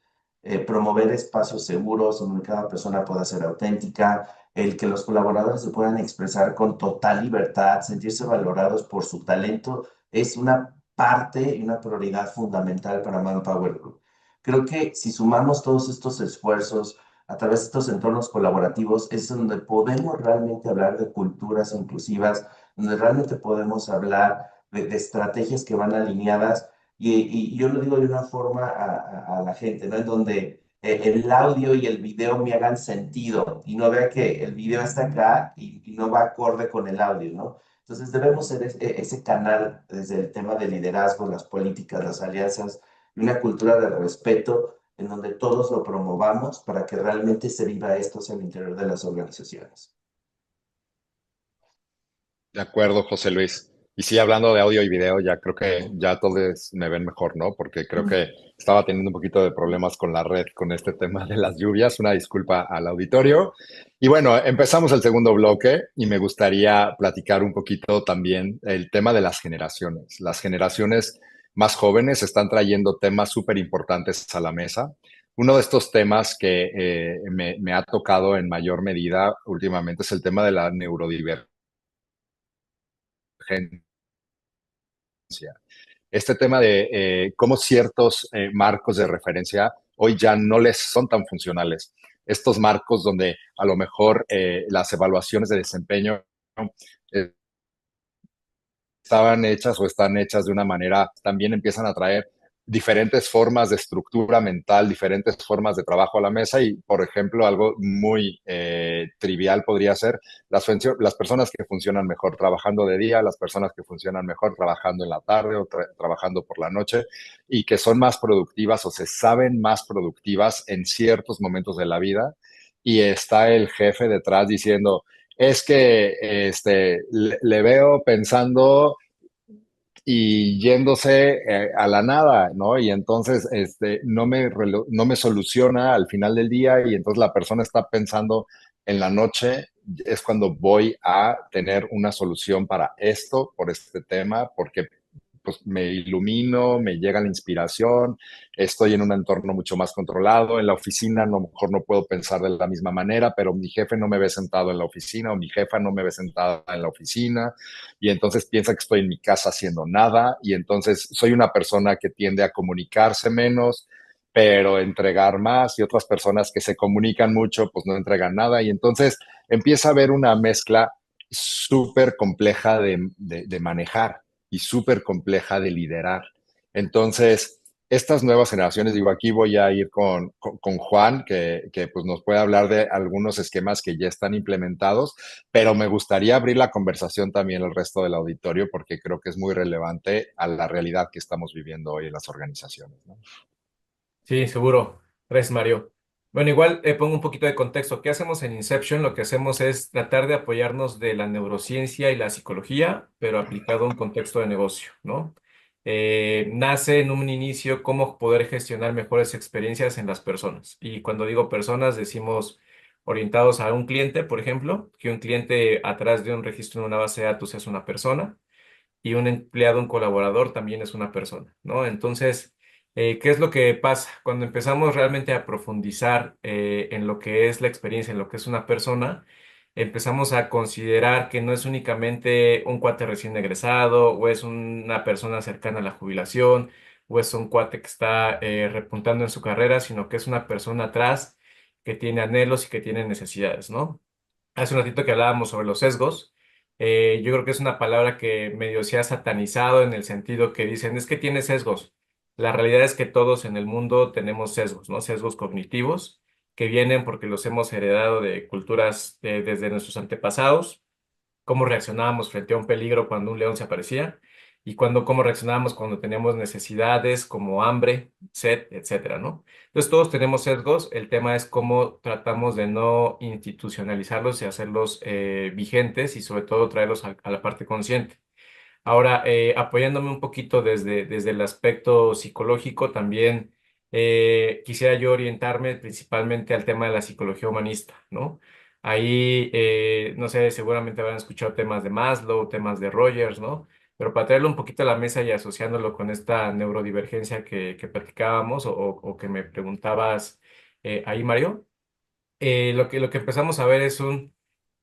[SPEAKER 7] Promover espacios seguros donde cada persona pueda ser auténtica, el que los colaboradores se puedan expresar con total libertad, sentirse valorados por su talento, es una parte y una prioridad fundamental para Manpower Group. Creo que si sumamos todos estos esfuerzos a través de estos entornos colaborativos, es donde podemos realmente hablar de culturas inclusivas, donde realmente podemos hablar de estrategias que van alineadas. Y yo lo digo de una forma a la gente, ¿no? En donde el audio y el video me hagan sentido y no vea que el video está acá y no va acorde con el audio, ¿no? Entonces debemos ser ese canal desde el tema de liderazgo, las políticas, las alianzas y una cultura de respeto en donde todos lo promovamos para que realmente se viva esto en el interior de las organizaciones.
[SPEAKER 2] De acuerdo, José Luis. Y sí, hablando de audio y video, ya creo que ya todos me ven mejor, ¿no? Porque creo que estaba teniendo un poquito de problemas con la red con este tema de las lluvias. Una disculpa al auditorio. Y bueno, empezamos el segundo bloque y me gustaría platicar un poquito también el tema de las generaciones. Las generaciones más jóvenes están trayendo temas súper importantes a la mesa. Uno de estos temas que me ha tocado en mayor medida últimamente es el tema de la neurodivergencia. Este tema de cómo ciertos marcos de referencia hoy ya no les son tan funcionales. Estos marcos donde a lo mejor las evaluaciones de desempeño eh, estaban hechas o están hechas de una manera, también empiezan a traer diferentes formas de estructura mental, diferentes formas de trabajo a la mesa y, por ejemplo, algo muy trivial podría ser las personas que funcionan mejor trabajando de día, las personas que funcionan mejor trabajando en la tarde o trabajando por la noche y que son más productivas o se saben más productivas en ciertos momentos de la vida y está el jefe detrás diciendo, es que le veo pensando y yéndose a la nada, ¿no? Y entonces no me soluciona al final del día y entonces la persona está pensando en la noche, es cuando voy a tener una solución para esto, por este tema, porque pues me ilumino, me llega la inspiración, estoy en un entorno mucho más controlado, en la oficina a lo mejor no puedo pensar de la misma manera, pero mi jefe no me ve sentado en la oficina o mi jefa no me ve sentada en la oficina y entonces piensa que estoy en mi casa haciendo nada y entonces soy una persona que tiende a comunicarse menos, pero entregar más y otras personas que se comunican mucho pues no entregan nada y entonces empieza a haber una mezcla súper compleja de manejar y súper compleja de liderar. Entonces, estas nuevas generaciones, digo, aquí voy a ir con Juan, que pues nos puede hablar de algunos esquemas que ya están implementados, pero me gustaría abrir la conversación también al resto del auditorio porque creo que es muy relevante a la realidad que estamos viviendo hoy en las organizaciones, ¿no?
[SPEAKER 4] Sí, seguro. Gracias, Mario. Bueno, igual pongo un poquito de contexto. ¿Qué hacemos en Inception? Lo que hacemos es tratar de apoyarnos de la neurociencia y la psicología, pero aplicado a un contexto de negocio, ¿no? Nace en un inicio cómo poder gestionar mejores experiencias en las personas. Y cuando digo personas, decimos orientados a un cliente, por ejemplo, que un cliente atrás de un registro en una base de datos es una persona y un empleado, un colaborador también es una persona, ¿no? Entonces, ¿qué es lo que pasa? Cuando empezamos realmente a profundizar en lo que es la experiencia, en lo que es una persona, empezamos a considerar que no es únicamente un cuate recién egresado, o es una persona cercana a la jubilación, o es un cuate que está repuntando en su carrera, sino que es una persona atrás que tiene anhelos y que tiene necesidades, ¿no? Hace un ratito que hablábamos sobre los sesgos, yo creo que es una palabra que medio se ha satanizado en el sentido que dicen, es que tiene sesgos. La realidad es que todos en el mundo tenemos sesgos, ¿no? Sesgos cognitivos que vienen porque los hemos heredado de culturas desde nuestros antepasados, cómo reaccionábamos frente a un peligro cuando un león se aparecía y cómo reaccionábamos cuando teníamos necesidades como hambre, sed, etcétera, ¿no? Entonces todos tenemos sesgos, el tema es cómo tratamos de no institucionalizarlos y hacerlos vigentes y sobre todo traerlos a la parte consciente. Ahora, apoyándome un poquito desde el aspecto psicológico, también quisiera yo orientarme principalmente al tema de la psicología humanista, ¿no? Ahí, no sé, seguramente habrán escuchado temas de Maslow, temas de Rogers, ¿no? Pero para traerlo un poquito a la mesa y asociándolo con esta neurodivergencia que platicábamos o que me preguntabas ahí, Mario, lo que empezamos a ver es un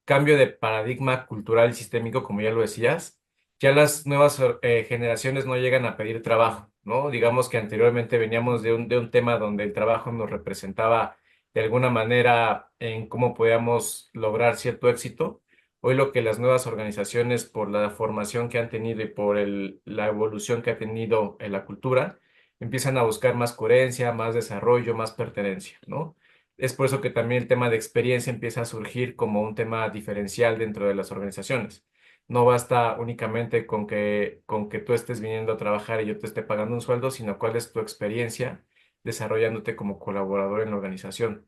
[SPEAKER 4] cambio de paradigma cultural y sistémico, como ya lo decías. Ya las nuevas generaciones no llegan a pedir trabajo, ¿no? Digamos que anteriormente veníamos de un tema donde el trabajo nos representaba de alguna manera en cómo podíamos lograr cierto éxito. Hoy lo que las nuevas organizaciones, por la formación que han tenido y por la evolución que ha tenido en la cultura, empiezan a buscar más coherencia, más desarrollo, más pertenencia, ¿no? Es por eso que también el tema de experiencia empieza a surgir como un tema diferencial dentro de las organizaciones. No basta únicamente con que tú estés viniendo a trabajar y yo te esté pagando un sueldo, sino cuál es tu experiencia desarrollándote como colaborador en la organización.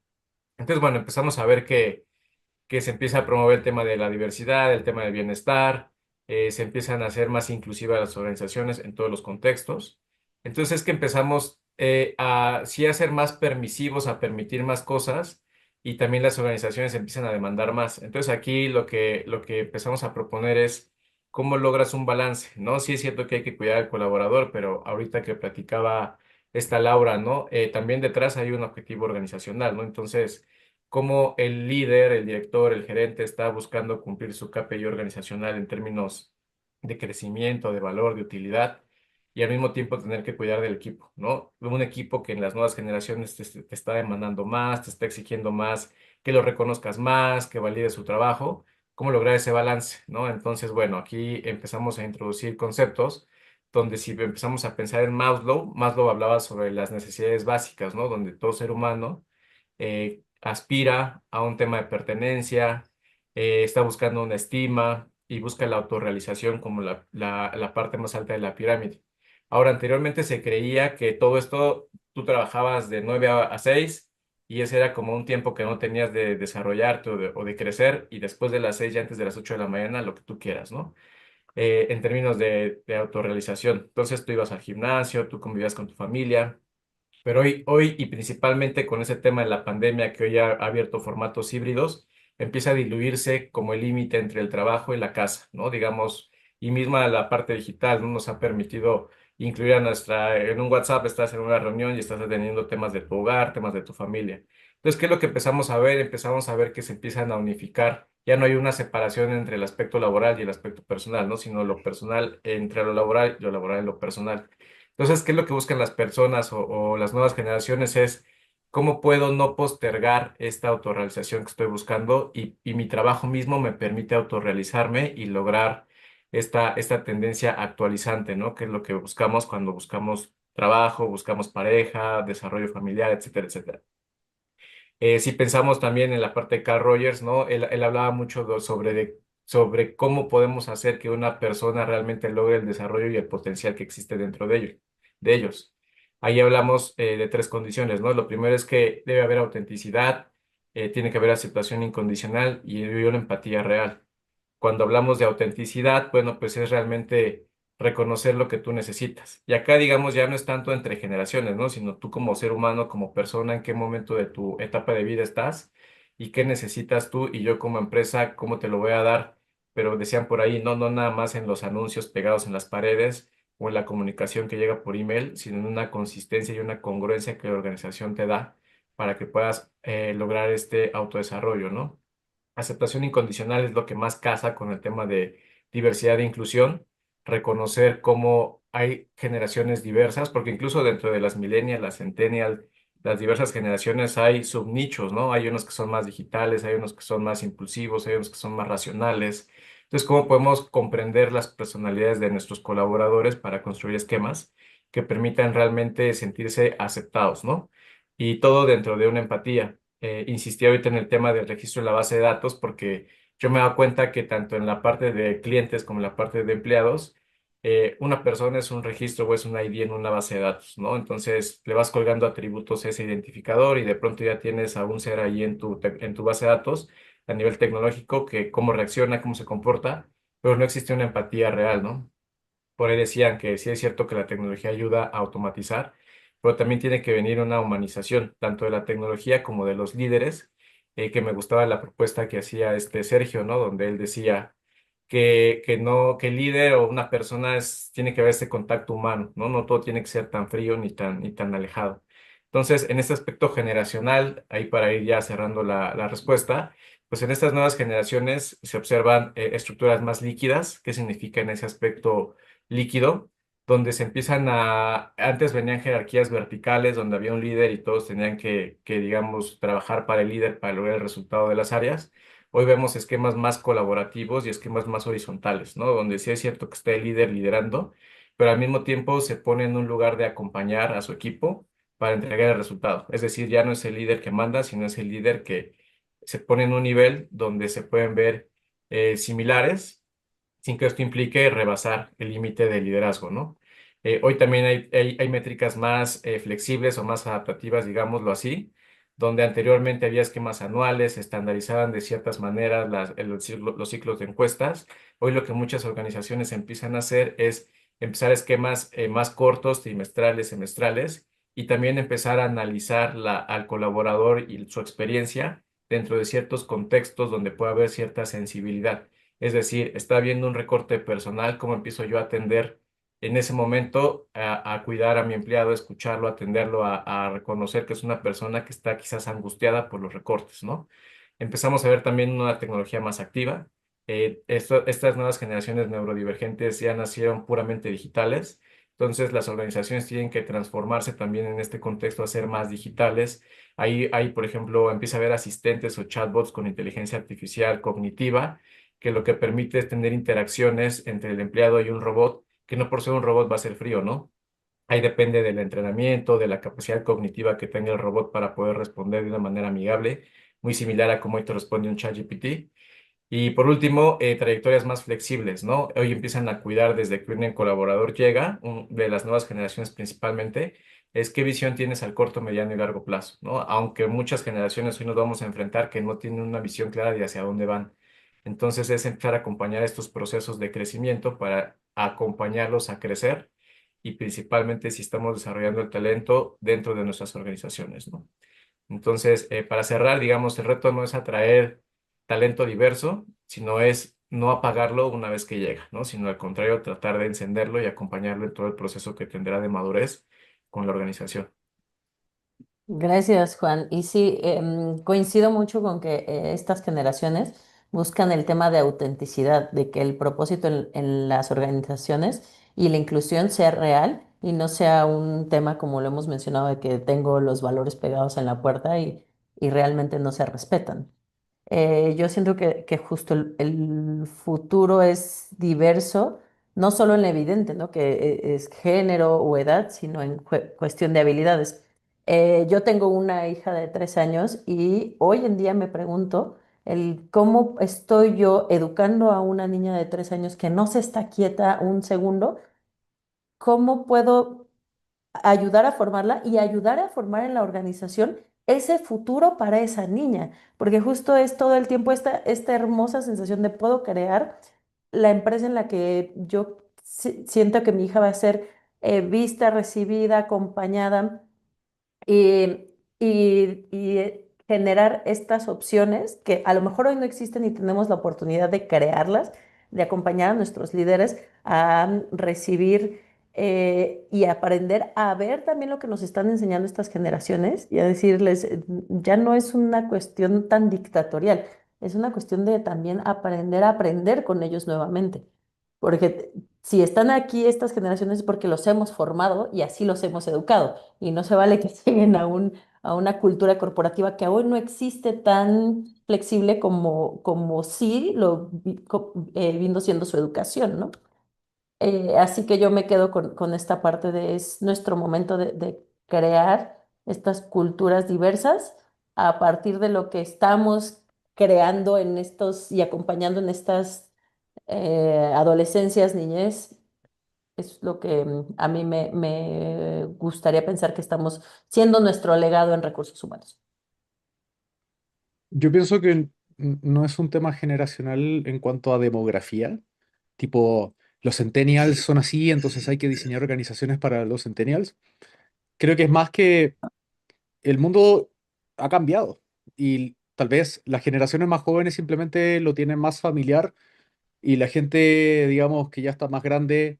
[SPEAKER 4] Entonces, bueno, empezamos a ver que se empieza a promover el tema de la diversidad, el tema del bienestar, se empiezan a hacer más inclusivas las organizaciones en todos los contextos. Entonces es que empezamos a sí a ser más permisivos, a permitir más cosas y también las organizaciones empiezan a demandar más. Entonces aquí lo que empezamos a proponer es cómo logras un balance, ¿no? Sí es cierto que hay que cuidar al colaborador, pero ahorita que platicaba esta Laura, ¿no? También detrás hay un objetivo organizacional, ¿no? Entonces cómo el líder, el director, el gerente está buscando cumplir su KPI organizacional en términos de crecimiento, de valor, de utilidad, y al mismo tiempo tener que cuidar del equipo, ¿no? Un equipo que en las nuevas generaciones te está demandando más, te está exigiendo más, que lo reconozcas más, que valide su trabajo, cómo lograr ese balance, ¿no? Entonces, bueno, aquí empezamos a introducir conceptos donde si empezamos a pensar en Maslow hablaba sobre las necesidades básicas, ¿no? Donde todo ser humano aspira a un tema de pertenencia, está buscando una estima y busca la autorrealización como la parte más alta de la pirámide. Ahora, anteriormente se creía que todo esto tú trabajabas de 9 a 6 y ese era como un tiempo que no tenías de desarrollarte o de crecer y después de las 6 y antes de las 8 de la mañana lo que tú quieras, ¿no? En términos de autorrealización. Entonces tú ibas al gimnasio, tú convivías con tu familia, pero hoy y principalmente con ese tema de la pandemia que hoy ha abierto formatos híbridos, empieza a diluirse como el límite entre el trabajo y la casa, ¿no? Digamos, y misma la parte digital, ¿no? Nos ha permitido incluir en un WhatsApp estás en una reunión y estás atendiendo temas de tu hogar, temas de tu familia. Entonces, ¿qué es lo que empezamos a ver? Empezamos a ver que se empiezan a unificar. Ya no hay una separación entre el aspecto laboral y el aspecto personal, ¿no? Sino lo personal entre lo laboral y lo laboral en lo personal. Entonces, ¿qué es lo que buscan las personas o las nuevas generaciones? Es cómo puedo no postergar esta autorrealización que estoy buscando y mi trabajo mismo me permite autorrealizarme y lograr esta tendencia actualizante, ¿no? Que es lo que buscamos cuando buscamos trabajo, buscamos pareja, desarrollo familiar, etcétera, etcétera. Si pensamos también en la parte de Carl Rogers, ¿no? Él hablaba mucho sobre cómo podemos hacer que una persona realmente logre el desarrollo y el potencial que existe dentro de ellos. Ahí hablamos de tres condiciones, ¿no? Lo primero es que debe haber autenticidad, tiene que haber aceptación incondicional y una empatía real. Cuando hablamos de autenticidad, bueno, pues es realmente reconocer lo que tú necesitas. Y acá, digamos, ya no es tanto entre generaciones, ¿no? Sino tú como ser humano, como persona, en qué momento de tu etapa de vida estás y qué necesitas tú y yo como empresa, cómo te lo voy a dar. Pero decían por ahí, no, no nada más en los anuncios pegados en las paredes o en la comunicación que llega por email, sino en una consistencia y una congruencia que la organización te da para que puedas lograr este autodesarrollo, ¿no? Aceptación incondicional es lo que más casa con el tema de diversidad e inclusión, reconocer cómo hay generaciones diversas, porque incluso dentro de las millennials, las centennials, las diversas generaciones hay subnichos, ¿no? Hay unos que son más digitales, hay unos que son más impulsivos, hay unos que son más racionales. Entonces, ¿cómo podemos comprender las personalidades de nuestros colaboradores para construir esquemas que permitan realmente sentirse aceptados, ¿no? Y todo dentro de una empatía. Insistí ahorita en el tema del registro en la base de datos porque yo me he dado cuenta que tanto en la parte de clientes como en la parte de empleados, una persona es un registro o es un ID en una base de datos, ¿no? Entonces le vas colgando atributos a ese identificador y de pronto ya tienes a un ser ahí en tu base de datos a nivel tecnológico que cómo reacciona, cómo se comporta, pero no existe una empatía real, ¿no? Por ahí decían que sí es cierto que la tecnología ayuda a automatizar, pero también tiene que venir una humanización, tanto de la tecnología como de los líderes, que me gustaba la propuesta que hacía este Sergio, ¿no? Donde él decía que no, que el líder o una persona tiene que haber ese contacto humano, ¿no? No todo tiene que ser tan frío ni tan alejado. Entonces, en este aspecto generacional, ahí para ir ya cerrando la respuesta, pues en estas nuevas generaciones se observan estructuras más líquidas. ¿Qué significa en ese aspecto líquido? Donde se empiezan antes venían jerarquías verticales, donde había un líder y todos tenían digamos, trabajar para el líder para lograr el resultado de las áreas. Hoy vemos esquemas más colaborativos y esquemas más horizontales, ¿no? Donde sí es cierto que está el líder liderando, pero al mismo tiempo se pone en un lugar de acompañar a su equipo para entregar el resultado. Es decir, ya no es el líder que manda, sino es el líder que se pone en un nivel donde se pueden ver similares sin que esto implique rebasar el límite de liderazgo, ¿no? Hoy también hay métricas más flexibles o más adaptativas, digámoslo así, donde anteriormente había esquemas anuales, se estandarizaban de ciertas maneras los ciclos de encuestas. Hoy lo que muchas organizaciones empiezan a hacer es empezar esquemas más cortos, trimestrales, semestrales, y también empezar a analizar al colaborador y su experiencia dentro de ciertos contextos donde puede haber cierta sensibilidad. Es decir, está habiendo un recorte personal, ¿cómo empiezo yo a atender en ese momento a cuidar a mi empleado, a escucharlo, a atenderlo, a reconocer que es una persona que está quizás angustiada por los recortes, ¿no? Empezamos a ver también una tecnología más activa. Estas nuevas generaciones neurodivergentes ya nacieron puramente digitales, entonces las organizaciones tienen que transformarse también en este contexto a ser más digitales. Ahí, por ejemplo, empieza a haber asistentes o chatbots con inteligencia artificial cognitiva que lo que permite es tener interacciones entre el empleado y un robot, que no por ser un robot va a ser frío, ¿no? Ahí depende del entrenamiento, de la capacidad cognitiva que tenga el robot para poder responder de una manera amigable, muy similar a cómo hoy te responde un ChatGPT. Y por último, trayectorias más flexibles, ¿no? Hoy empiezan a cuidar desde que un colaborador llega, de las nuevas generaciones principalmente, es qué visión tienes al corto, mediano y largo plazo, ¿no? Aunque muchas generaciones hoy nos vamos a enfrentar que no tienen una visión clara de hacia dónde van. Entonces es empezar a acompañar estos procesos de crecimiento para acompañarlos a crecer y principalmente si estamos desarrollando el talento dentro de nuestras organizaciones, ¿no? Entonces, para cerrar, digamos, el reto no es atraer talento diverso, sino es no apagarlo una vez que llega, ¿no? Sino al contrario, tratar de encenderlo y acompañarlo en todo el proceso que tendrá de madurez con la organización.
[SPEAKER 3] Gracias, Juan. Y sí, coincido mucho con que estas generaciones buscan el tema de autenticidad, de que el propósito en las organizaciones y la inclusión sea real y no sea un tema como lo hemos mencionado de que tengo los valores pegados en la puerta y realmente no se respetan. Yo siento que justo el futuro es diverso, no solo en la evidente, ¿no? Que es género o edad, sino en cuestión de habilidades. Yo tengo una hija de 3 años y hoy en día me pregunto el cómo estoy yo educando a una niña de 3 años que no se está quieta un segundo, cómo puedo ayudar a formarla y ayudar a formar en la organización ese futuro para esa niña, porque justo es todo el tiempo esta hermosa sensación de puedo crear la empresa en la que yo siento que mi hija va a ser vista, recibida, acompañada y generar estas opciones que a lo mejor hoy no existen y tenemos la oportunidad de crearlas, de acompañar a nuestros líderes a recibir y aprender a ver también lo que nos están enseñando estas generaciones y a decirles, ya no es una cuestión tan dictatorial, es una cuestión de también aprender a aprender con ellos nuevamente. Porque si están aquí estas generaciones es porque los hemos formado y así los hemos educado. Y no se vale que lleguen a una cultura corporativa que hoy no existe tan flexible como sí vino siendo su educación, ¿no? Así que yo me quedo con esta parte de es nuestro momento de crear estas culturas diversas a partir de lo que estamos creando en estos y acompañando en estas adolescencias, niñez, es lo que a mí me gustaría pensar que estamos siendo nuestro legado en recursos humanos.
[SPEAKER 5] Yo pienso que no es un tema generacional en cuanto a demografía, tipo los centennials son así, entonces hay que diseñar organizaciones para los centennials. Creo que es más que el mundo ha cambiado y tal vez las generaciones más jóvenes simplemente lo tienen más familiar y la gente, digamos, que ya está más grande,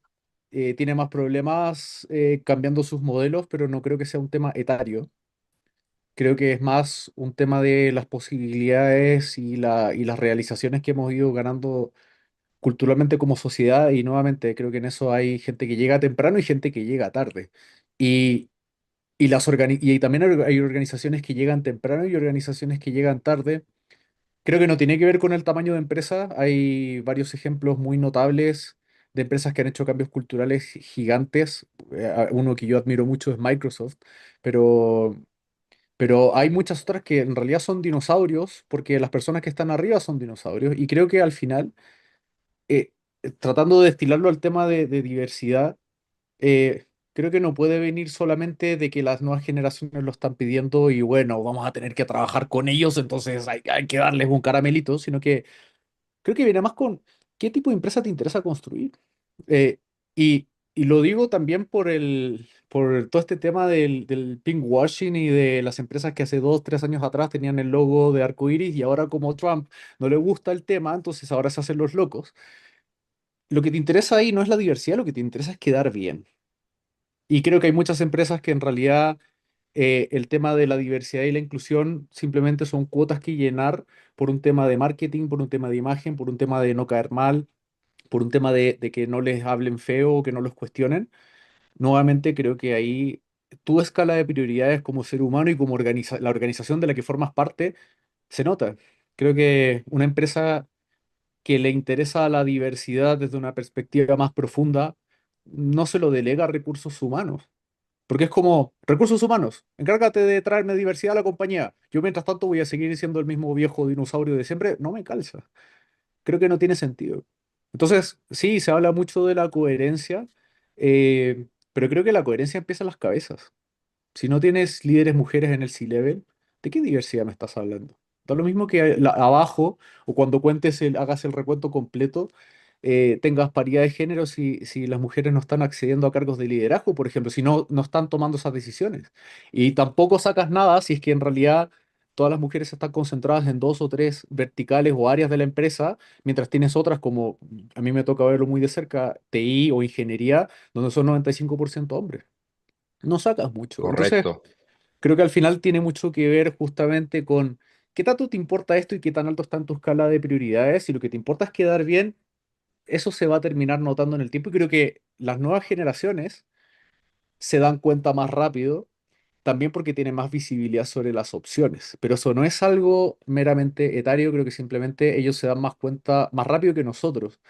[SPEAKER 5] tiene más problemas cambiando sus modelos, pero no creo que sea un tema etario. Creo que es más un tema de las posibilidades y las realizaciones que hemos ido ganando culturalmente como sociedad y nuevamente creo que en eso hay gente que llega temprano y gente que llega tarde. Y, y también hay organizaciones que llegan temprano y organizaciones que llegan tarde. Creo que no tiene que ver con el tamaño de empresa. Hay varios ejemplos muy notables de empresas que han hecho cambios culturales gigantes. Uno que yo admiro mucho es Microsoft, pero, pero hay muchas otras que en realidad son dinosaurios porque las personas que están arriba son dinosaurios. Y creo que al final, eh, tratando de destilarlo al tema de diversidad, creo que no puede venir solamente de que las nuevas generaciones lo están pidiendo y bueno, vamos a tener que trabajar con ellos, entonces hay que darles un caramelito, sino que creo que viene más con qué tipo de empresa te interesa construir. Eh, y, y lo digo también por todo este tema del pinkwashing y de las empresas que hace 2, 3 años atrás tenían el logo de arcoíris y ahora como Trump no le gusta el tema, entonces ahora se hacen los locos. Lo que te interesa ahí no es la diversidad, lo que te interesa es quedar bien. Y creo que hay muchas empresas que en realidad el tema de la diversidad y la inclusión simplemente son cuotas que llenar por un tema de marketing, por un tema de imagen, por un tema de no caer mal, por un tema de que no les hablen feo o que no los cuestionen. Nuevamente creo que ahí tu escala de prioridades como ser humano y como la organización de la que formas parte se nota. Creo que una empresa que le interesa la diversidad desde una perspectiva más profunda no se lo delega a recursos humanos. Porque es como, recursos humanos, encárgate de traerme diversidad a la compañía. Yo mientras tanto voy a seguir siendo el mismo viejo dinosaurio de siempre. No me calza. Creo que no tiene sentido. Entonces, sí, se habla mucho de la coherencia, pero creo que la coherencia empieza en las cabezas. Si no tienes líderes mujeres en el C-level, ¿de qué diversidad me estás hablando? Da lo mismo que abajo, o cuando hagas el recuento completo, tengas paridad de género si las mujeres no están accediendo a cargos de liderazgo, por ejemplo, si no están tomando esas decisiones. Y tampoco sacas nada si es que en realidad todas las mujeres están concentradas en 2 o 3 verticales o áreas de la empresa, mientras tienes otras como, a mí me toca verlo muy de cerca, TI o ingeniería, donde son 95% hombres. No sacas mucho. Entonces,
[SPEAKER 2] Correcto.
[SPEAKER 5] creo que al final tiene mucho que ver justamente con qué tanto te importa esto y qué tan alto está en tu escala de prioridades. Si lo que te importa es quedar bien, eso se va a terminar notando en el tiempo. Y creo que las nuevas generaciones se dan cuenta más rápido, también porque tienen más visibilidad sobre las opciones. Pero eso no es algo meramente etario, creo que simplemente ellos se dan más cuenta más rápido que nosotros.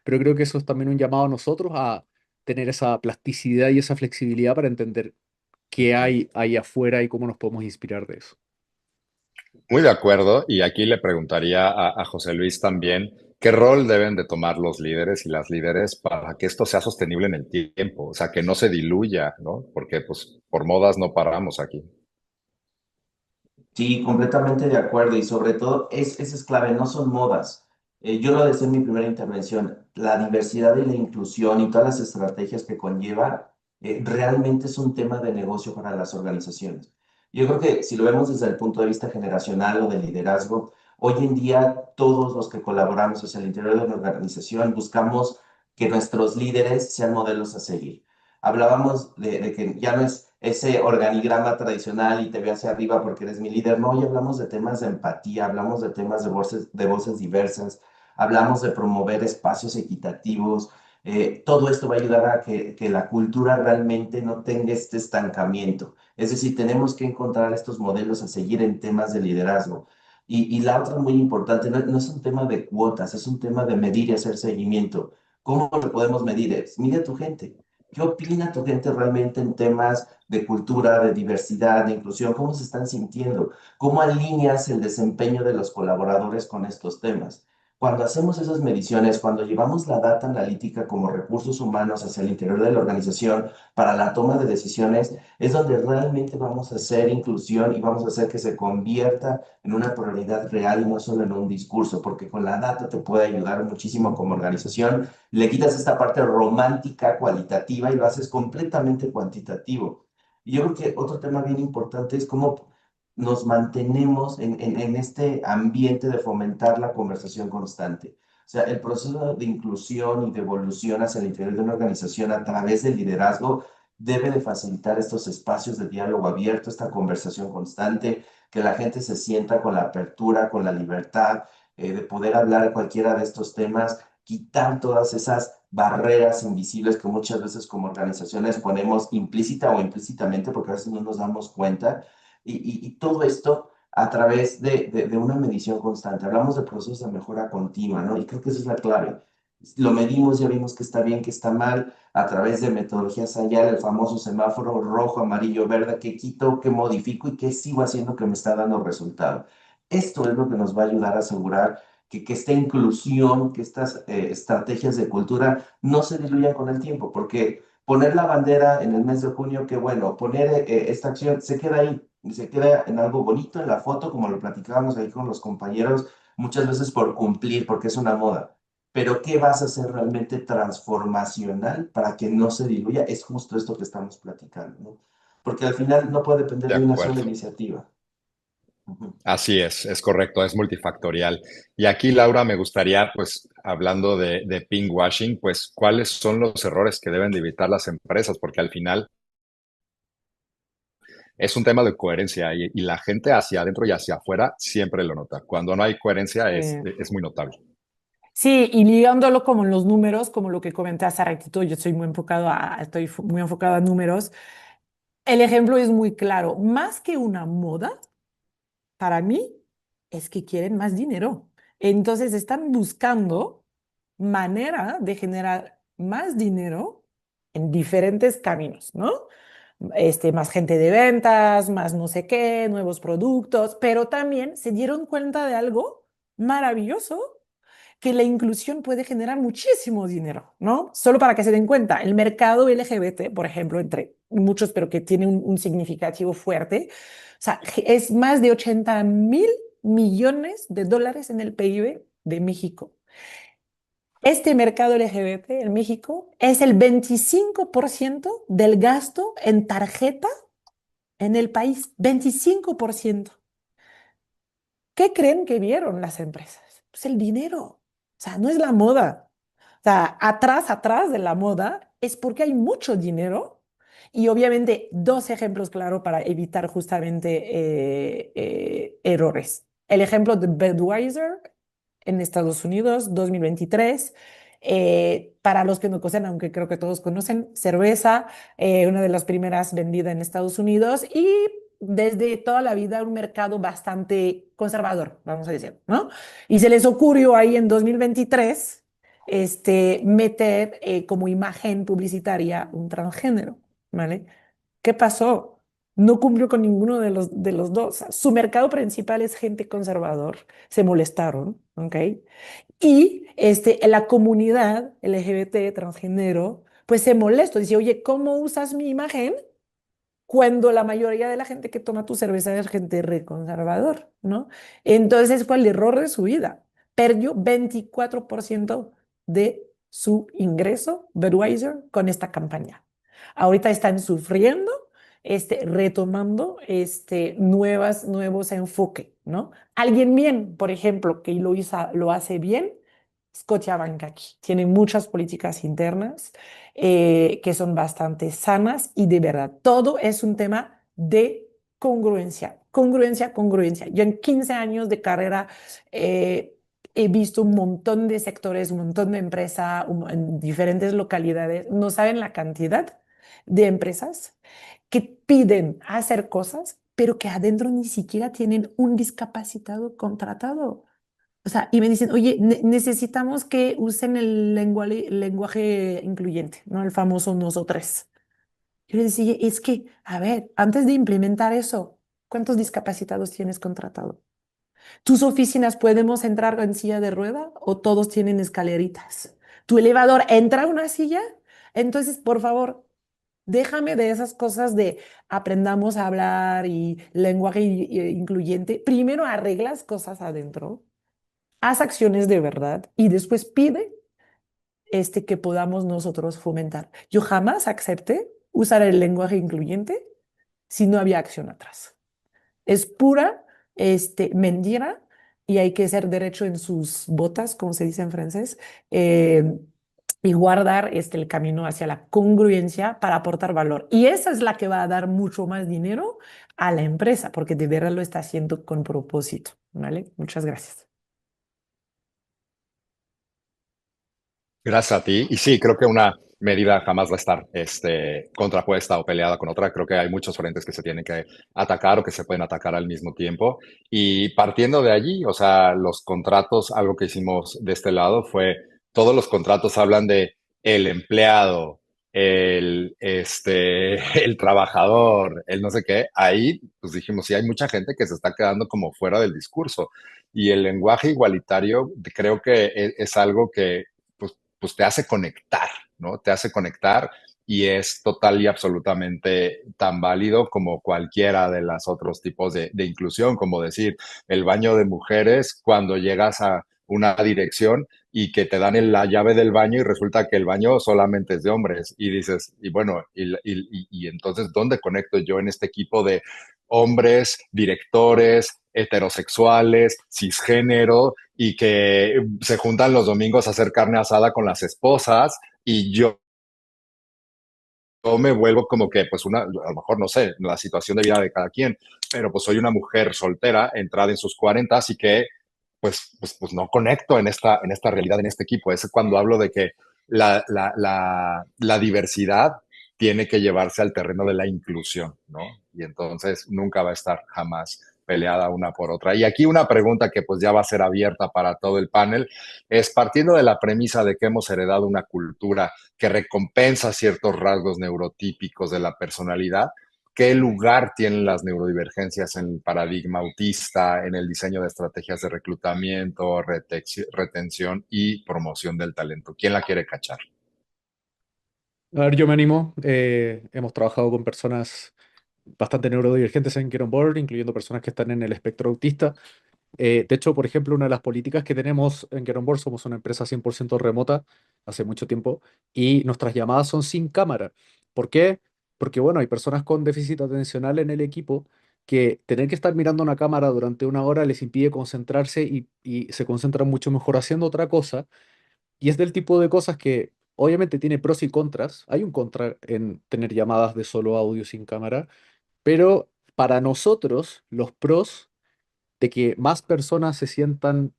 [SPEAKER 5] pero creo que eso es también un llamado a nosotros a tener esa plasticidad y esa flexibilidad para entender qué hay ahí afuera y cómo nos podemos inspirar de eso.
[SPEAKER 2] Muy de acuerdo, y aquí le preguntaría a José Luis también, ¿qué rol deben de tomar los líderes y las líderes para que esto sea sostenible en el tiempo? O sea, que no se diluya, ¿no? Porque pues por modas no paramos aquí.
[SPEAKER 7] Sí, completamente de acuerdo y sobre todo esa es clave, no son modas. Yo lo decía en mi primera intervención, la diversidad y la inclusión y todas las estrategias que conlleva realmente es un tema de negocio para las organizaciones. Yo creo que si lo vemos desde el punto de vista generacional o de liderazgo, hoy en día todos los que colaboramos hacia el interior de una organización buscamos que nuestros líderes sean modelos a seguir. Hablábamos de que ya no es ese organigrama tradicional y te veo hacia arriba porque eres mi líder. No, hoy hablamos de temas de empatía, hablamos de temas de voces diversas, hablamos de promover espacios equitativos. Todo esto va a ayudar a que la cultura realmente no tenga este estancamiento. Es decir, tenemos que encontrar estos modelos a seguir en temas de liderazgo. Y la otra muy importante, no es un tema de cuotas, es un tema de medir y hacer seguimiento. ¿Cómo lo podemos medir? Mide a tu gente. ¿Qué opina tu gente realmente en temas de cultura, de diversidad, de inclusión? ¿Cómo se están sintiendo? ¿Cómo alineas el desempeño de los colaboradores con estos temas? Cuando hacemos esas mediciones, cuando llevamos la data analítica como recursos humanos hacia el interior de la organización para la toma de decisiones, es donde realmente vamos a hacer inclusión y vamos a hacer que se convierta en una prioridad real y no solo en un discurso, porque con la data te puede ayudar muchísimo como organización. Le quitas esta parte romántica, cualitativa y lo haces completamente cuantitativo. Y yo creo que otro tema bien importante es cómo nos mantenemos en este ambiente de fomentar la conversación constante. O sea, el proceso de inclusión y de evolución hacia el interior de una organización a través del liderazgo debe de facilitar estos espacios de diálogo abierto, esta conversación constante, que la gente se sienta con la apertura, con la libertad de poder hablar de cualquiera de estos temas, quitar todas esas barreras invisibles que muchas veces como organizaciones ponemos implícita o implícitamente porque a veces no nos damos cuenta y todo esto a través de una medición constante. Hablamos de procesos de mejora continua, ¿no? Y creo que esa es la clave. Lo medimos, ya vimos que está bien, que está mal, a través de metodologías allá, el famoso semáforo rojo, amarillo, verde, que quito, que modifico y que sigo haciendo que me está dando resultado. Esto es lo que nos va a ayudar a asegurar que esta inclusión, que estas estrategias de cultura no se diluyan con el tiempo, porque poner la bandera en el mes de junio, qué bueno, poner esta acción se queda ahí, se queda en algo bonito, en la foto, como lo platicábamos ahí con los compañeros, muchas veces por cumplir, porque es una moda. Pero ¿qué vas a hacer realmente transformacional para que no se diluya? Es justo esto que estamos platicando, ¿no? Porque al final no puede depender
[SPEAKER 2] De
[SPEAKER 7] de una sola
[SPEAKER 2] acuerdo.
[SPEAKER 7] iniciativa. Ujú.
[SPEAKER 2] Así es correcto, es multifactorial. Y aquí, Laura, me gustaría, pues, hablando de pinkwashing, pues, ¿cuáles son los errores que deben de evitar las empresas? Porque al final es un tema de coherencia y la gente hacia adentro y hacia afuera siempre lo nota. Cuando no hay coherencia es muy notable.
[SPEAKER 6] Sí, y ligándolo como en los números, como lo que comenté hace ratito, yo estoy muy enfocado a números. El ejemplo es muy claro. Más que una moda, para mí, es que quieren más dinero. Entonces están buscando manera de generar más dinero en diferentes caminos, ¿no? Más gente de ventas, más no sé qué, nuevos productos, pero también se dieron cuenta de algo maravilloso, que la inclusión puede generar muchísimo dinero, ¿no? Solo para que se den cuenta, el mercado LGBT, por ejemplo, entre muchos, pero que tiene un significativo fuerte, o sea, es más de 80.000 millones de dólares en el PIB de México. Este mercado LGBT en México es el 25% del gasto en tarjeta en el país, 25%. ¿Qué creen que vieron las empresas? Pues el dinero. O sea, no es la moda. O sea, atrás de la moda es porque hay mucho dinero y obviamente dos ejemplos claros para evitar justamente errores. El ejemplo de Budweiser en Estados Unidos, 2023. Para los que no conocen, aunque creo que todos conocen, cerveza, una de las primeras vendida en Estados Unidos y desde toda la vida un mercado bastante conservador, vamos a decir, ¿no? Y se les ocurrió ahí en 2023 meter como imagen publicitaria un transgénero, ¿vale? ¿Qué pasó? No cumplió con ninguno de los dos. O sea, su mercado principal es gente conservador. Se molestaron, ¿ok? Y la comunidad LGBT transgénero, pues se molestó. Dice, oye, ¿cómo usas mi imagen cuando la mayoría de la gente que toma tu cerveza es gente reconservador, ¿no? Entonces fue el error de su vida. Perdió 24% de su ingreso, Budweiser, con esta campaña. Ahorita están sufriendo, retomando nuevos enfoques, ¿no? Alguien bien, por ejemplo, que lo hace bien, Scotiabank tiene muchas políticas internas que son bastante sanas y de verdad, todo es un tema de congruencia, congruencia, congruencia. Yo en 15 años de carrera he visto un montón de sectores, un montón de empresas en diferentes localidades. No saben la cantidad de empresas que piden hacer cosas, pero que adentro ni siquiera tienen un discapacitado contratado. O sea, y me dicen, oye, necesitamos que usen el lenguaje incluyente, ¿no? El famoso nosotros. Yo les decía, es que, a ver, antes de implementar eso, ¿cuántos discapacitados tienes contratado? ¿Tus oficinas podemos entrar en silla de rueda o todos tienen escaleritas? ¿Tu elevador entra a una silla? Entonces, por favor, déjame de esas cosas de aprendamos a hablar y lenguaje incluyente. Primero arreglas cosas adentro, haz acciones de verdad y después pide que podamos nosotros fomentar. Yo jamás acepté usar el lenguaje incluyente si no había acción atrás. Es pura mentira y hay que ser derecho en sus botas, como se dice en francés, eh, y guardar el camino hacia la congruencia para aportar valor. Y esa es la que va a dar mucho más dinero a la empresa, porque de verdad lo está haciendo con propósito. ¿Vale? Muchas gracias.
[SPEAKER 2] Gracias a ti. Y sí, creo que una medida jamás va a estar contrapuesta o peleada con otra. Creo que hay muchos frentes que se tienen que atacar o que se pueden atacar al mismo tiempo. Y partiendo de allí, o sea, los contratos, algo que hicimos de este lado fue, todos los contratos hablan de el empleado, el trabajador, el no sé qué. Ahí, pues dijimos, sí, hay mucha gente que se está quedando como fuera del discurso. Y el lenguaje igualitario creo que es algo que pues te hace conectar, ¿no? Te hace conectar y es total y absolutamente tan válido como cualquiera de los otros tipos de inclusión, como decir, el baño de mujeres cuando llegas a una dirección y que te dan la llave del baño y resulta que el baño solamente es de hombres y dices, y bueno, y entonces, ¿dónde conecto yo en este equipo de hombres, directores, heterosexuales, cisgénero, y que se juntan los domingos a hacer carne asada con las esposas y yo me vuelvo como que, pues a lo mejor no sé, la situación de vida de cada quien, pero pues soy una mujer soltera, entrada en sus 40 y que pues no conecto en esta realidad, en este equipo. Es cuando hablo de que la diversidad tiene que llevarse al terreno de la inclusión, ¿no? Y entonces nunca va a estar jamás peleada una por otra. Y aquí una pregunta que pues ya va a ser abierta para todo el panel es, partiendo de la premisa de que hemos heredado una cultura que recompensa ciertos rasgos neurotípicos de la personalidad, ¿qué lugar tienen las neurodivergencias en el paradigma autista, en el diseño de estrategias de reclutamiento, retención y promoción del talento? ¿Quién la quiere cachar?
[SPEAKER 5] A ver, yo me animo. Hemos trabajado con personas bastante neurodivergentes en Get On Board, incluyendo personas que están en el espectro autista. De hecho, por ejemplo, una de las políticas que tenemos en Get On Board, somos una empresa 100% remota hace mucho tiempo y nuestras llamadas son sin cámara. ¿Por qué? Porque, bueno, hay personas con déficit atencional en el equipo que tener que estar mirando una cámara durante una hora les impide concentrarse y se concentran mucho mejor haciendo otra cosa. Y es del tipo de cosas que obviamente tiene pros y contras. Hay un contra en tener llamadas de solo audio sin cámara, pero para nosotros los pros de que más personas se sientan,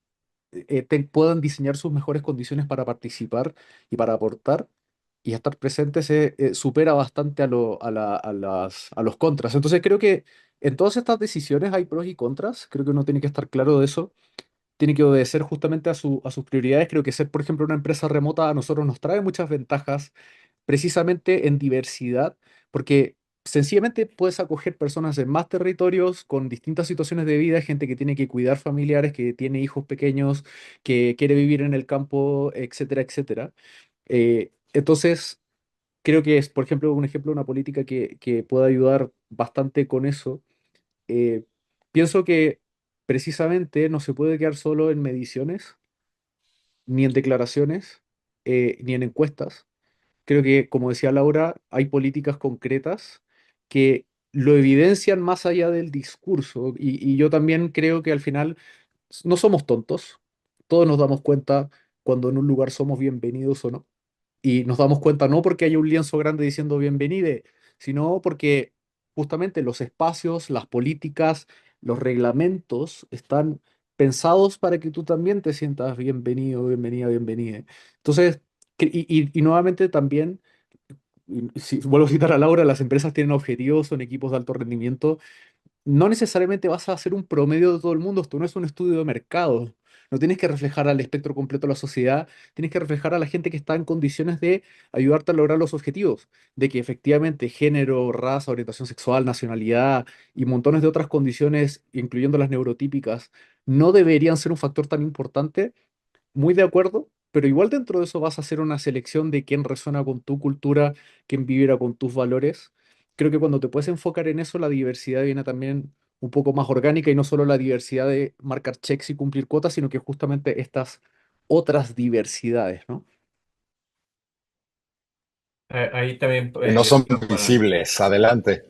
[SPEAKER 5] puedan diseñar sus mejores condiciones para participar y para aportar y estar presentes, se supera bastante a los contras. Entonces creo que en todas estas decisiones hay pros y contras. Creo que uno tiene que estar claro de eso. tiene que obedecer justamente a sus prioridades. Creo que ser, por ejemplo, una empresa remota a nosotros nos trae muchas ventajas precisamente en diversidad, porque sencillamente puedes acoger personas en más territorios con distintas situaciones de vida, gente que tiene que cuidar familiares, que tiene hijos pequeños, que quiere vivir en el campo, etcétera, etcétera. Entonces, creo que es, por ejemplo, un ejemplo de una política que puede ayudar bastante con eso. Eh, Pienso que precisamente no se puede quedar solo en mediciones, ni en declaraciones, ni en encuestas. Creo que, como decía Laura, hay políticas concretas que lo evidencian más allá del discurso. Y yo también creo que al final no somos tontos. Todos nos damos cuenta cuando en un lugar somos bienvenidos o no. Y nos damos cuenta no porque haya un lienzo grande diciendo bienvenide, sino porque justamente los espacios, las políticas, los reglamentos están pensados para que tú también te sientas bienvenido, bienvenida, bienvenida. Entonces, y nuevamente también, y si vuelvo a citar a Laura, las empresas tienen objetivos, son equipos de alto rendimiento, no necesariamente vas a hacer un promedio de todo el mundo, esto no es un estudio de mercado. No tienes que reflejar al espectro completo de la sociedad, tienes que reflejar a la gente que está en condiciones de ayudarte a lograr los objetivos, de que efectivamente género, raza, orientación sexual, nacionalidad y montones de otras condiciones, incluyendo las neurotípicas, no deberían ser un factor tan importante. Muy de acuerdo, pero igual dentro de eso vas a hacer una selección de quién resuena con tu cultura, quién vivirá con tus valores. Creo que cuando te puedes enfocar en eso, la diversidad viene también un poco más orgánica y no solo la diversidad de marcar checks y cumplir cuotas, sino que justamente estas otras diversidades, ¿no?
[SPEAKER 4] Ahí también,
[SPEAKER 2] Que no son
[SPEAKER 4] solo
[SPEAKER 2] visibles. Adelante.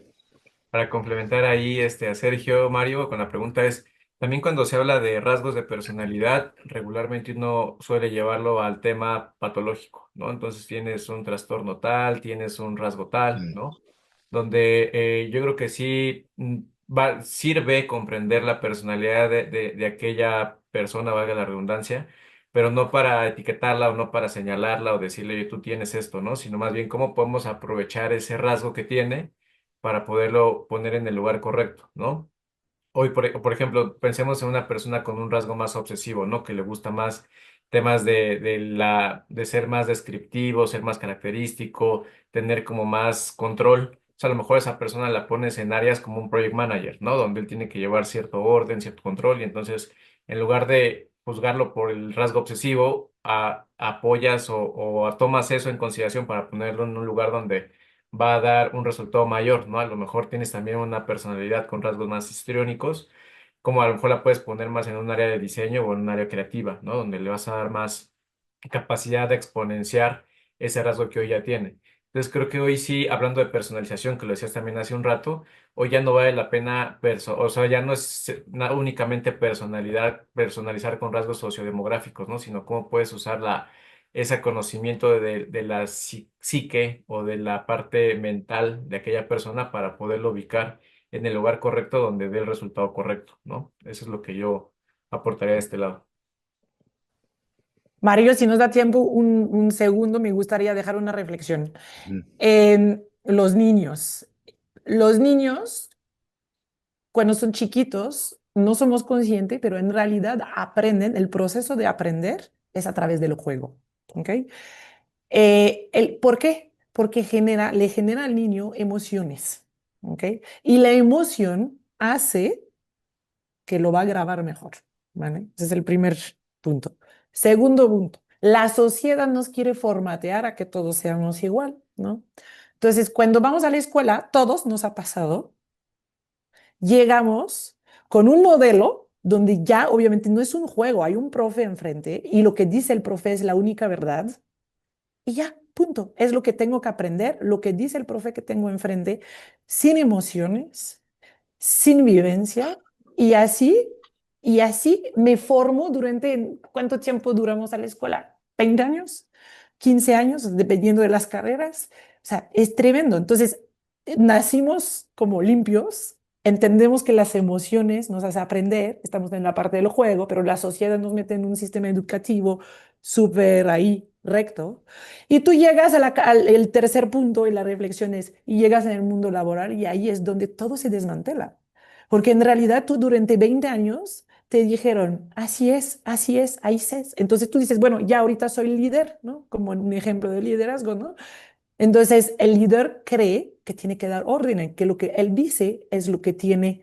[SPEAKER 4] para complementar ahí a Sergio, Mario, con la pregunta es, también cuando se habla de rasgos de personalidad, regularmente uno suele llevarlo al tema patológico, ¿no? Entonces tienes un trastorno tal, tienes un rasgo tal,
[SPEAKER 2] Mm.
[SPEAKER 4] ¿no? Donde yo creo que sí sirve comprender la personalidad de aquella persona, valga la redundancia, pero no para etiquetarla o no para señalarla o decirle, oye, tú tienes esto, ¿no? Sino más bien cómo podemos aprovechar ese rasgo que tiene para poderlo poner en el lugar correcto, ¿no? Hoy, por ejemplo, pensemos en una persona con un rasgo más obsesivo, ¿no? Que le gusta más temas de ser más descriptivo, ser más característico, tener como más control. O sea, a lo mejor esa persona la pones en áreas como un project manager, ¿no? Donde él tiene que llevar cierto orden, cierto control, y entonces, en lugar de juzgarlo por el rasgo obsesivo, apoyas o tomas eso en consideración para ponerlo en un lugar donde va a dar un resultado mayor, ¿no? A lo mejor tienes también una personalidad con rasgos más histriónicos, como a lo mejor la puedes poner más en un área de diseño o en un área creativa, ¿no? Donde le vas a dar más capacidad de exponenciar ese rasgo que hoy ya tiene. Entonces creo que hoy sí, hablando de personalización, que lo decías también hace un rato, hoy ya no vale la pena, o sea, ya no es únicamente personalizar con rasgos sociodemográficos, ¿no? Sino cómo puedes usar ese conocimiento de la psique o de la parte mental de aquella persona para poderlo ubicar en el lugar correcto donde dé el resultado correcto, ¿no? Eso es lo que yo aportaría de este lado.
[SPEAKER 6] Mario, si nos da tiempo, un segundo, me gustaría dejar una reflexión.
[SPEAKER 2] Mm.
[SPEAKER 6] En los niños. Los niños, cuando son chiquitos, no somos conscientes, pero en realidad aprenden, el proceso de aprender es a través del juego. ¿Ok? ¿Por qué? Porque le genera al niño emociones. ¿Ok? Y la emoción hace que lo va a grabar mejor. ¿Vale? Ese es el primer punto. Segundo punto, la sociedad nos quiere formatear a que todos seamos igual, ¿no? Entonces, cuando vamos a la escuela, todos nos ha pasado, llegamos con un modelo donde ya obviamente no es un juego, hay un profe enfrente y lo que dice el profe es la única verdad y ya, punto. Es lo que tengo que aprender, lo que dice el profe que tengo enfrente, sin emociones, sin vivencia y así me formo durante, ¿cuánto tiempo duramos a la escuela? ¿20 años? ¿15 años? Dependiendo de las carreras. O sea, es tremendo. Entonces, nacimos como limpios, entendemos que las emociones nos hacen aprender, estamos en la parte del juego, pero la sociedad nos mete en un sistema educativo súper ahí recto. Y tú llegas al el tercer punto y la reflexión es, y llegas en el mundo laboral y ahí es donde todo se desmantela. Porque en realidad tú durante 20 años te dijeron, así es, ahí es. Entonces tú dices, bueno, ya ahorita soy líder, ¿no? Como un ejemplo de liderazgo, ¿no? Entonces, el líder cree que tiene que dar órdenes, que lo que él dice es lo que tiene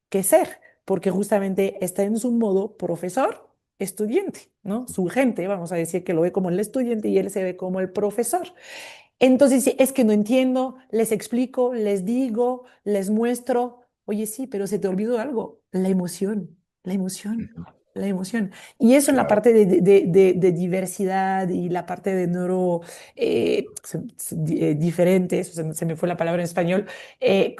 [SPEAKER 6] que ser, porque justamente está en su modo profesor, estudiante, ¿no? Su gente, vamos a decir que lo ve como el estudiante y él se ve como el profesor. Entonces, si es que no entiendo, les explico, les digo, les muestro. Oye, sí, pero se te olvidó algo, la emoción, la emoción,
[SPEAKER 2] Ujú.
[SPEAKER 6] la emoción. Y eso en la
[SPEAKER 2] Claro.
[SPEAKER 6] parte de diversidad y la parte de neuro diferentes, se me fue la palabra en español,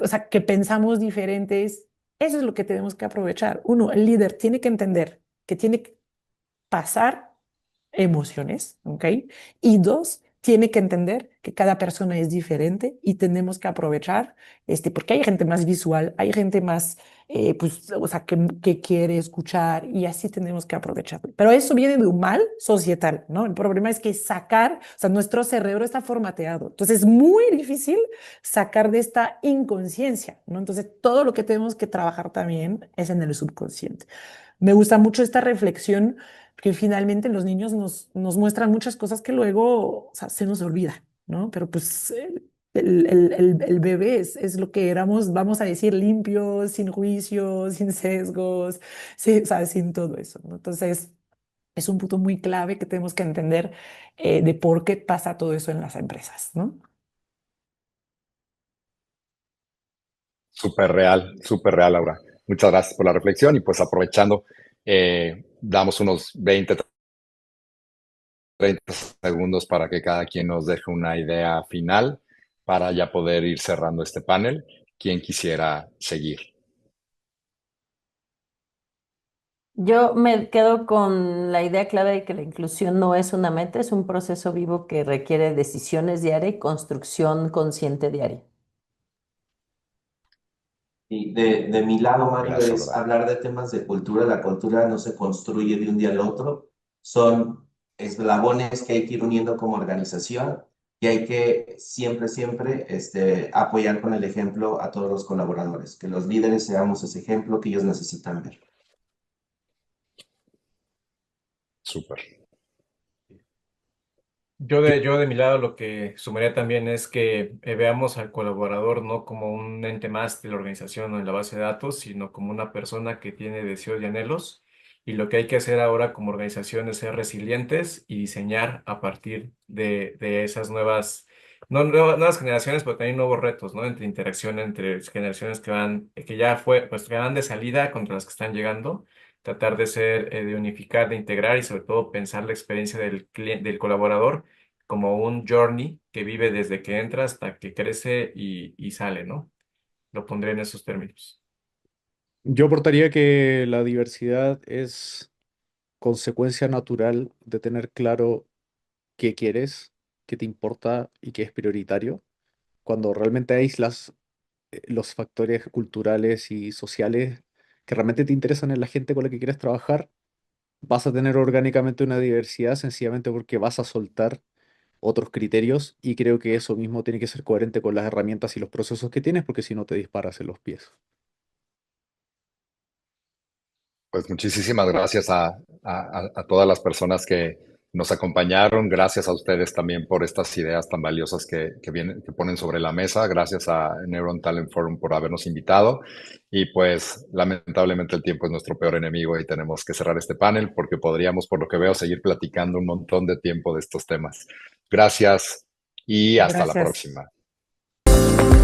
[SPEAKER 6] o sea, que pensamos diferentes, eso es lo que tenemos que aprovechar. Uno, el líder tiene que entender que tiene que pasar emociones, ¿ok? Y dos, tiene que entender que cada persona es diferente y tenemos que aprovechar, porque hay gente más visual, hay gente más, pues, o sea, que quiere escuchar y así tenemos que aprovechar. Pero eso viene de un mal societal, ¿no? El problema es que sacar, o sea, nuestro cerebro está formateado, entonces es muy difícil sacar de esta inconsciencia, ¿no? Entonces, todo lo que tenemos que trabajar también es en el subconsciente. Me gusta mucho esta reflexión porque finalmente los niños nos muestran muchas cosas que luego, o sea, se nos olvida, ¿no? Pero pues el bebé es lo que éramos, vamos a decir, limpios, sin juicios, sin sesgos, o sea, sin todo eso, ¿no? Entonces, es un punto muy clave que tenemos que entender de por qué pasa todo eso en las empresas, ¿no?
[SPEAKER 2] Súper real, Laura. Muchas gracias por la reflexión y pues aprovechando, damos unos 20-30 segundos para que cada quien nos deje una idea final para ya poder ir cerrando este panel. ¿Quién quisiera seguir?
[SPEAKER 3] Yo me quedo con la idea clara de que la inclusión no es una meta, es un proceso vivo que requiere decisiones diarias y construcción consciente diaria.
[SPEAKER 7] Y de mi lado, Mario,
[SPEAKER 2] Gracias,
[SPEAKER 7] es
[SPEAKER 2] Laura.
[SPEAKER 7] hablar de temas de cultura. La cultura no se construye de un día al otro, son eslabones que hay que ir uniendo como organización y hay que siempre, apoyar con el ejemplo a todos los colaboradores, que los líderes seamos ese ejemplo que ellos necesitan ver.
[SPEAKER 2] Súper.
[SPEAKER 4] Yo de mi lado lo que sumaría también es que veamos al colaborador no como un ente más de la organización o en la base de datos, sino como una persona que tiene deseos y anhelos. Y lo que hay que hacer ahora como organización es ser resilientes y diseñar a partir de esas nuevas, no, nuevas generaciones, pero también nuevos retos, ¿no? Entre interacción entre generaciones que van, que ya fue, pues que van de salida contra las que están llegando, tratar de ser, de unificar, de integrar y sobre todo pensar la experiencia del cliente, del colaborador como un journey que vive desde que entra hasta que crece y sale, ¿no? Lo pondré en esos términos.
[SPEAKER 5] Yo aportaría que la diversidad es consecuencia natural de tener claro qué quieres, qué te importa y qué es prioritario. Cuando realmente aíslas los factores culturales y sociales que realmente te interesan en la gente con la que quieres trabajar, vas a tener orgánicamente una diversidad sencillamente porque vas a soltar otros criterios y creo que eso mismo tiene que ser coherente con las herramientas y los procesos que tienes porque si no te disparas en los pies.
[SPEAKER 2] Pues muchísimas gracias a todas las personas que nos acompañaron. Gracias a ustedes también por estas ideas tan valiosas que ponen sobre la mesa. Gracias a Neuron Talent Forum por habernos invitado. Y pues lamentablemente el tiempo es nuestro peor enemigo y tenemos que cerrar este panel porque podríamos, por lo que veo, seguir platicando un montón de tiempo de estos temas. Gracias y hasta la
[SPEAKER 6] Gracias.
[SPEAKER 2] próxima.